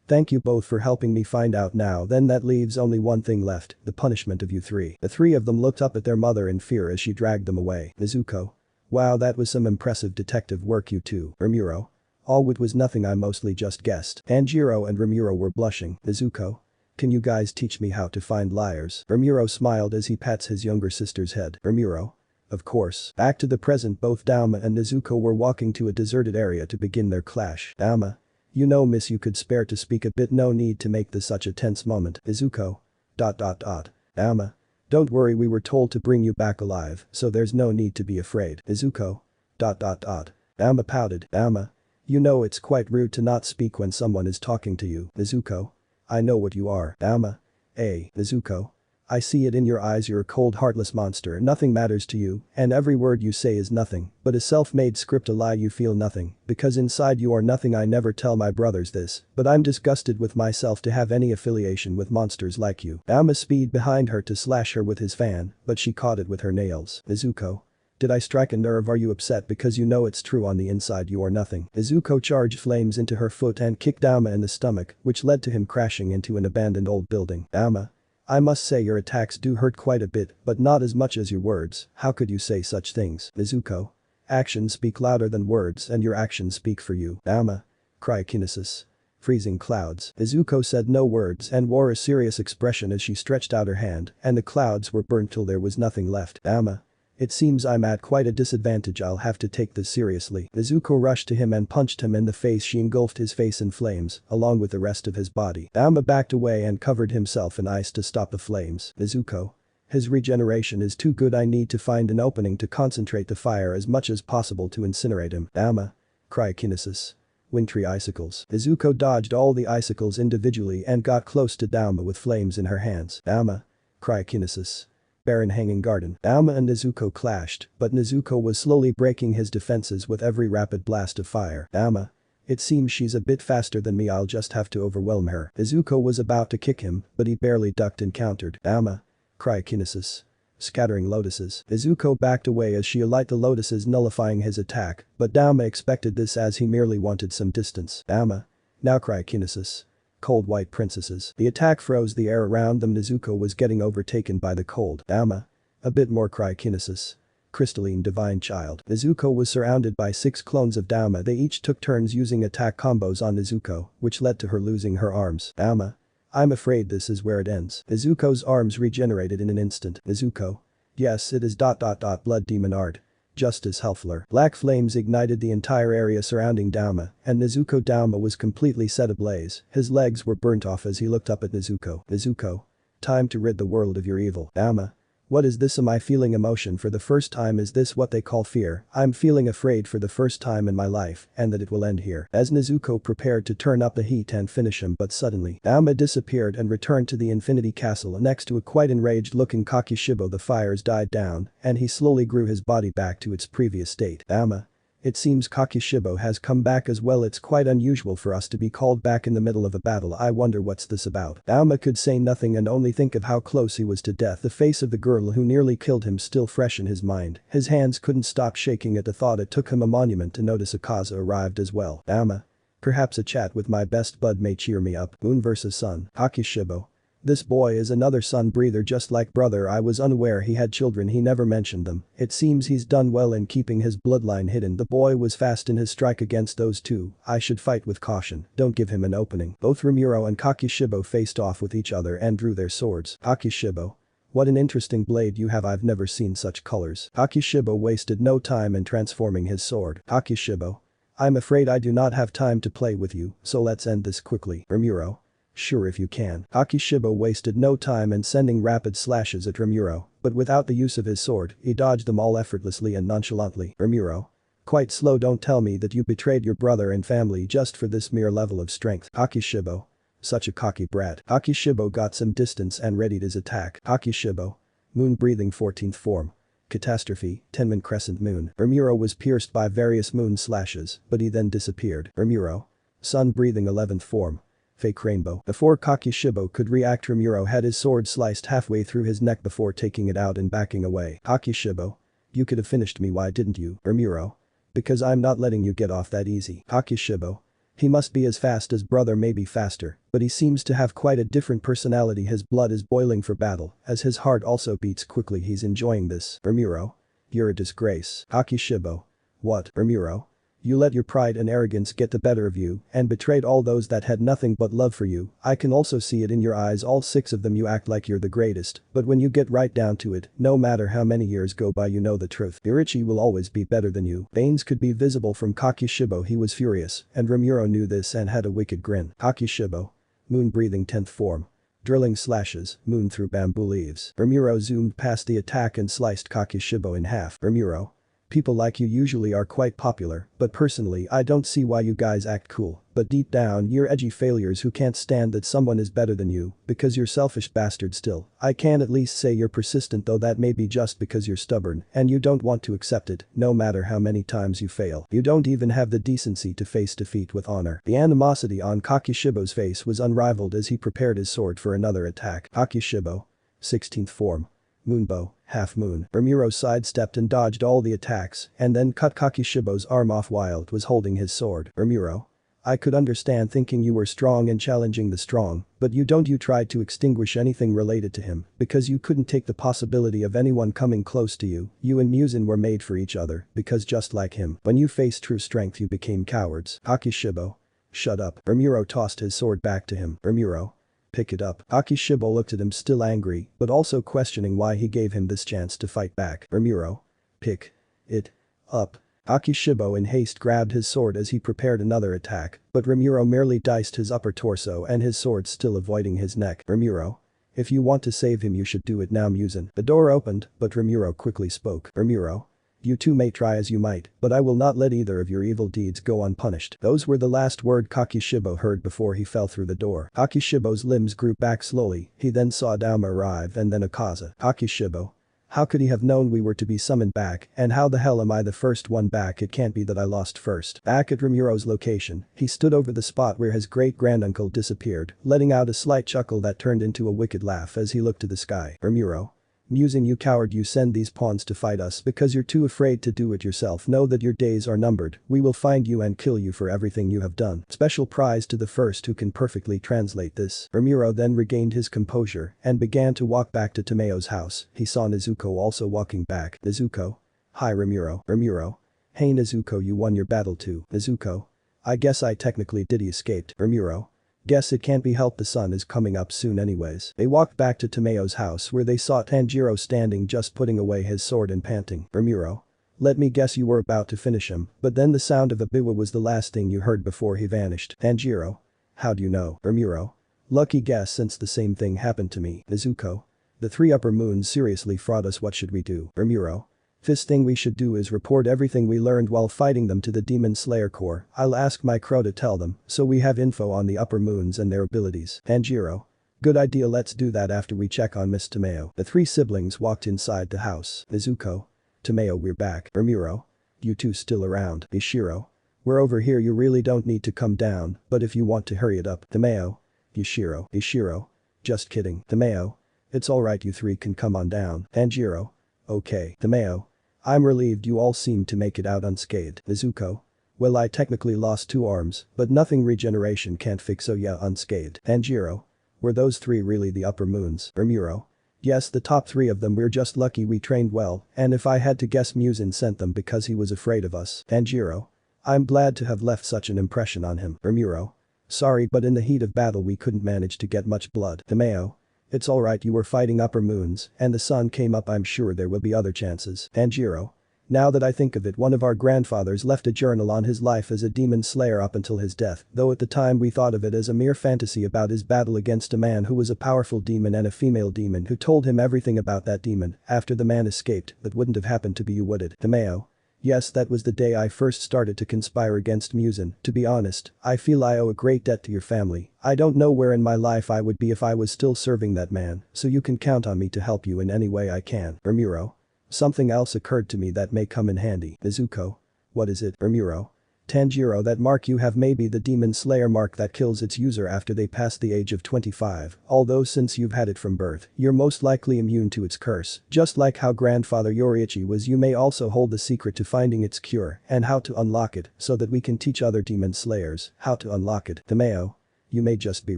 Thank you both for helping me find out. Now then, that leaves only one thing left, the punishment of you three. The three of them looked up at their mother in fear as she dragged them away. Nezuko. Wow, that was some impressive detective work, you two. Rimuru. All it was nothing, I mostly just guessed. Tanjiro and Rimuru were blushing. Nezuko. Can you guys teach me how to find liars? Rimuru smiled as he pats his younger sister's head. Rimuru. Of course. Back to the present, both Dauma and Nezuko were walking to a deserted area to begin their clash. Dauma. You know, miss, you could spare to speak a bit. No need to make this such a tense moment. Nezuko. Dauma. Don't worry, we were told to bring you back alive, so there's no need to be afraid. Nezuko. Dauma pouted. Dauma. You know it's quite rude to not speak when someone is talking to you. Nezuko. I know what you are. Dauma. Nezuko. I see it in your eyes, you're a cold, heartless monster. Nothing matters to you, and every word you say is nothing but a self-made script, a lie. You feel nothing, because inside you are nothing. I never tell my brothers this, but I'm disgusted with myself to have any affiliation with monsters like you. Dauma speed behind her to slash her with his fan, but she caught it with her nails. Nezuko. Did I strike a nerve? Are you upset because you know it's true on the inside you are nothing? Nezuko charged flames into her foot and kicked Dauma in the stomach, which led to him crashing into an abandoned old building. Dauma. I must say your attacks do hurt quite a bit, but not as much as your words. How could you say such things? Nezuko. Actions speak louder than words and your actions speak for you. Dauma. Cryokinesis. Freezing clouds. Nezuko said no words and wore a serious expression as she stretched out her hand and the clouds were burnt till there was nothing left. Dauma. It seems I'm at quite a disadvantage, I'll have to take this seriously. Nezuko rushed to him and punched him in the face. She engulfed his face in flames, along with the rest of his body. Dauma backed away and covered himself in ice to stop the flames. Nezuko. His regeneration is too good, I need to find an opening to concentrate the fire as much as possible to incinerate him. Dauma. Cryokinesis. Wintry icicles. Nezuko dodged all the icicles individually and got close to Dauma with flames in her hands. Dauma. Cryokinesis. Barren hanging garden. Dauma and Nezuko clashed, but Nezuko was slowly breaking his defenses with every rapid blast of fire. Dauma. It seems she's a bit faster than me, I'll just have to overwhelm her. Nezuko was about to kick him, but he barely ducked and countered. Dauma. Cryokinesis. Scattering lotuses. Nezuko backed away as she alight the lotuses, nullifying his attack, but Dauma expected this as he merely wanted some distance. Dauma. Now cryokinesis. Cold white princesses. The attack froze the air around them. Nezuko was getting overtaken by the cold. Dauma. A bit more cryokinesis. Crystalline divine child. Nezuko was surrounded by 6 clones of Dauma. They each took turns using attack combos on Nezuko, which led to her losing her arms. Dauma. I'm afraid this is where it ends. Nezuko's arms regenerated in an instant. Nezuko. Yes, it is ... blood demon art. Justice Helfler. Black flames ignited the entire area surrounding Dauma, and Nezuko. Dauma was completely set ablaze. His legs were burnt off as he looked up at Nezuko. Nezuko. Time to rid the world of your evil. Dauma. What is this? Am I feeling emotion for the first time? Is this what they call fear? I'm feeling afraid for the first time in my life, and that it will end here. As Nezuko prepared to turn up the heat and finish him, but suddenly, Dauma disappeared and returned to the Infinity Castle next to a quite enraged looking Kakishibo. The fires died down, and he slowly grew his body back to its previous state. Dauma. It seems Kakishibo has come back as well. It's quite unusual for us to be called back in the middle of a battle. I wonder what's this about. Dauma could say nothing and only think of how close he was to death. The face of the girl who nearly killed him still fresh in his mind. His hands couldn't stop shaking at the thought. It took him a monument to notice Akaza arrived as well. Dauma. Perhaps a chat with my best bud may cheer me up. Moon vs Sun. Kakishibo. This boy is another sun breather just like brother. I was unaware he had children. He never mentioned them. It seems he's done well in keeping his bloodline hidden. The boy was fast in his strike against those two. I should fight with caution. Don't give him an opening. Both Rimuru and Kakishibo faced off with each other and drew their swords. Kakishibo. What an interesting blade you have. I've never seen such colors. Kakishibo wasted no time in transforming his sword. Kakishibo. I'm afraid I do not have time to play with you, so let's end this quickly. Rimuru. Sure, if you can. Kakishibo wasted no time in sending rapid slashes at Rimuru, but without the use of his sword, he dodged them all effortlessly and nonchalantly. Rimuru. Quite slow. Don't tell me that you betrayed your brother and family just for this mere level of strength. Kakishibo. Such a cocky brat. Kakishibo got some distance and readied his attack. Kakishibo. Moon breathing 14th form. Catastrophe, Tenman crescent moon. Rimuru was pierced by various moon slashes, but he then disappeared. Rimuru. Sun breathing 11th form. Fake rainbow. Before Kakishibo could react, Rimuru had his sword sliced halfway through his neck before taking it out and backing away. Kakishibo. You could have finished me, why didn't you? Rimuru. Because I'm not letting you get off that easy. Kakishibo. He must be as fast as brother, maybe faster, but he seems to have quite a different personality. His blood is boiling for battle, as his heart also beats quickly. He's enjoying this. Rimuru. You're a disgrace. Kakishibo. What? Rimuru. You let your pride and arrogance get the better of you and betrayed all those that had nothing but love for you. I can also see it in your eyes, all 6 of them. You act like you're the greatest, but when you get right down to it, no matter how many years go by, you know the truth. Irichi will always be better than you. Veins could be visible from Kakishibo. He was furious, and Rimuru knew this and had a wicked grin. Kakishibo. Moon breathing 10th form. Drilling slashes, moon through bamboo leaves. Rimuru zoomed past the attack and sliced Kakishibo in half. Rimuru. People like you usually are quite popular, but personally I don't see why you guys act cool, but deep down you're edgy failures who can't stand that someone is better than you, because you're selfish bastards still. I can at least say you're persistent, though that may be just because you're stubborn and you don't want to accept it, no matter how many times you fail. You don't even have the decency to face defeat with honor. The animosity on Kakishibo's face was unrivaled as he prepared his sword for another attack. Kakishibo. 16th form. Moonbow, half moon. Rimuru sidestepped and dodged all the attacks and then cut Kakishibo's arm off while it was holding his sword. Rimuru. I could understand thinking you were strong and challenging the strong, but you tried to extinguish anything related to him because you couldn't take the possibility of anyone coming close to you. You and Muzan were made for each other because just like him, when you faced true strength you became cowards. Kakishibo. Shut up. Rimuru tossed his sword back to him. Rimuru. Pick it up. Kakishibo looked at him, still angry, but also questioning why he gave him this chance to fight back. Rimuru. Pick it up. Akishibo in haste grabbed his sword as he prepared another attack, but Rimuru merely diced his upper torso and his sword still avoiding his neck. Rimuru. If you want to save him you should do it now, Muzan. The door opened, but Rimuru quickly spoke. Rimuru. You two may try as you might, but I will not let either of your evil deeds go unpunished. Those were the last word Kakishibo heard before he fell through the door. Kakishibo's limbs grew back slowly, he then saw Dauma arrive and then Akaza. Kakishibo. How could he have known we were to be summoned back, and how the hell am I the first one back? It can't be that I lost first. Back at Rimuru's location, he stood over the spot where his great-granduncle disappeared, letting out a slight chuckle that turned into a wicked laugh as he looked to the sky. Rimuru. Musing, you coward, you send these pawns to fight us because you're too afraid to do it yourself. Know that your days are numbered, we will find you and kill you for everything you have done. Special prize to the first who can perfectly translate this. Rimuru then regained his composure and began to walk back to Tameo's house. He saw Nezuko also walking back. Nezuko. Hi Rimuru. Rimuru. Hey Nezuko, you won your battle too. Nezuko. I guess I technically did. He escaped. Rimuru. Guess it can't be helped, the sun is coming up soon anyways. They walked back to Tameo's house where they saw Tanjiro standing just putting away his sword and panting. Rimuru. Let me guess, you were about to finish him, but then the sound of a biwa was the last thing you heard before he vanished. Tanjiro. How do you know? Rimuru. Lucky guess, since the same thing happened to me. Nezuko. The three upper moons seriously fraud us, what should we do? Rimuru. First thing we should do is report everything we learned while fighting them to the Demon Slayer Corps. I'll ask my crow to tell them, so we have info on the upper moons and their abilities. Tanjiro. Good idea, let's do that after we check on Miss Tameo. The three siblings walked inside the house. Nezuko. Tameo, we're back. Rimuru. You two still around? Ishiro. We're over here, you really don't need to come down, but if you want to hurry it up. Tameo. Yushiro. Ishiro. Just kidding. Tameo. It's alright, you three can come on down. Tanjiro. Okay. Tameo. I'm relieved you all seemed to make it out unscathed. Nezuko. Well, I technically lost 2 arms, but nothing regeneration can't fix, so yeah, unscathed. Tanjiro. Were those 3 really the upper moons? Rimuru. Yes, the top 3 of them, we're just lucky we trained well, and if I had to guess, Muzan sent them because he was afraid of us. Tanjiro. I'm glad to have left such an impression on him. Rimuru. Sorry, but in the heat of battle we couldn't manage to get much blood. Tameo. It's alright, you were fighting upper moons, and the sun came up, I'm sure there will be other chances. Tanjiro. Now that I think of it, one of our grandfathers left a journal on his life as a demon slayer up until his death, though at the time we thought of it as a mere fantasy about his battle against a man who was a powerful demon and a female demon who told him everything about that demon. After the man escaped, that wouldn't have happened to be you, would it? Tameo. Yes, that was the day I first started to conspire against Muzan. To be honest, I feel I owe a great debt to your family. I don't know where in my life I would be if I was still serving that man, so you can count on me to help you in any way I can. Rimuru. Something else occurred to me that may come in handy. Nezuko. What is it? Rimuru. Tanjiro, that mark you have may be the Demon Slayer mark that kills its user after they pass the age of 25, although since you've had it from birth, you're most likely immune to its curse. Just like how grandfather Yoriichi was, you may also hold the secret to finding its cure and how to unlock it so that we can teach other Demon Slayers how to unlock it. Tameo. You may just be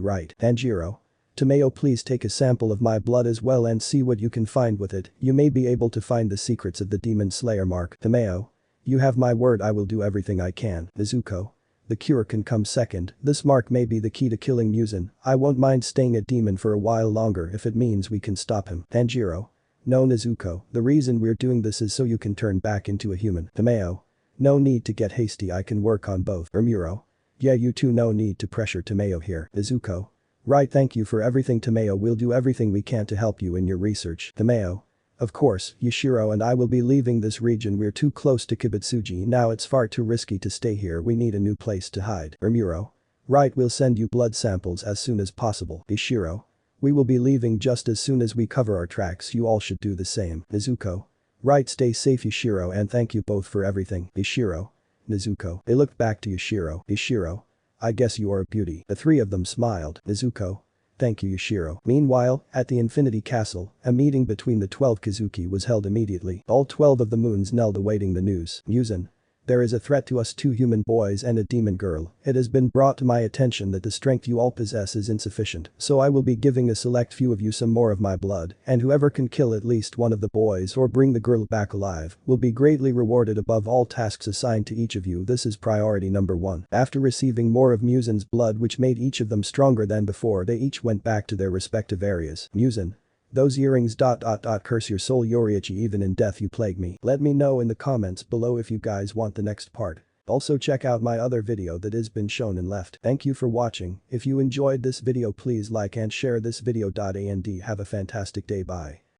right. Tanjiro. Tameo, please take a sample of my blood as well and see what you can find with it. You may be able to find the secrets of the Demon Slayer mark. Tameo. You have my word, I will do everything I can. Nezuko. The cure can come second, this mark may be the key to killing Muzan. I won't mind staying a demon for a while longer if it means we can stop him. Tanjiro. No Nezuko, the reason we're doing this is so you can turn back into a human. Tameo. No need to get hasty, I can work on both. Rimuru. Yeah, you two, no need to pressure Tameo here. Nezuko. Right, thank you for everything Tameo, we'll do everything we can to help you in your research. Tameo. Of course, Yushiro and I will be leaving this region, we're too close to Kibutsuji now, it's far too risky to stay here, we need a new place to hide. Rimuru. Right, we'll send you blood samples as soon as possible. Ishiro. We will be leaving just as soon as we cover our tracks, you all should do the same. Nezuko. Right, stay safe Yushiro, and thank you both for everything. Ishiro. Nezuko. They looked back to Yushiro. Ishiro. I guess you are a beauty. The 3 of them smiled. Nezuko. Thank you Yushiro. Meanwhile, at the Infinity Castle, a meeting between the 12 Kazuki was held immediately. All 12 of the moons knelt awaiting the news. Muzan. There is a threat to us, 2 human boys and a demon girl. It has been brought to my attention that the strength you all possess is insufficient, so I will be giving a select few of you some more of my blood, and whoever can kill at least one of the boys or bring the girl back alive will be greatly rewarded above all tasks assigned to each of you. This is priority number 1. After receiving more of Muzan's blood, which made each of them stronger than before, they each went back to their respective areas. Muzan. Those earrings. Curse your soul Yoriichi, even in death you plague me. Let me know in the comments below if you guys want the next part. Also check out my other video that has been shown and left. Thank you for watching. If you enjoyed this video please like and share this video. And have a fantastic day. Bye.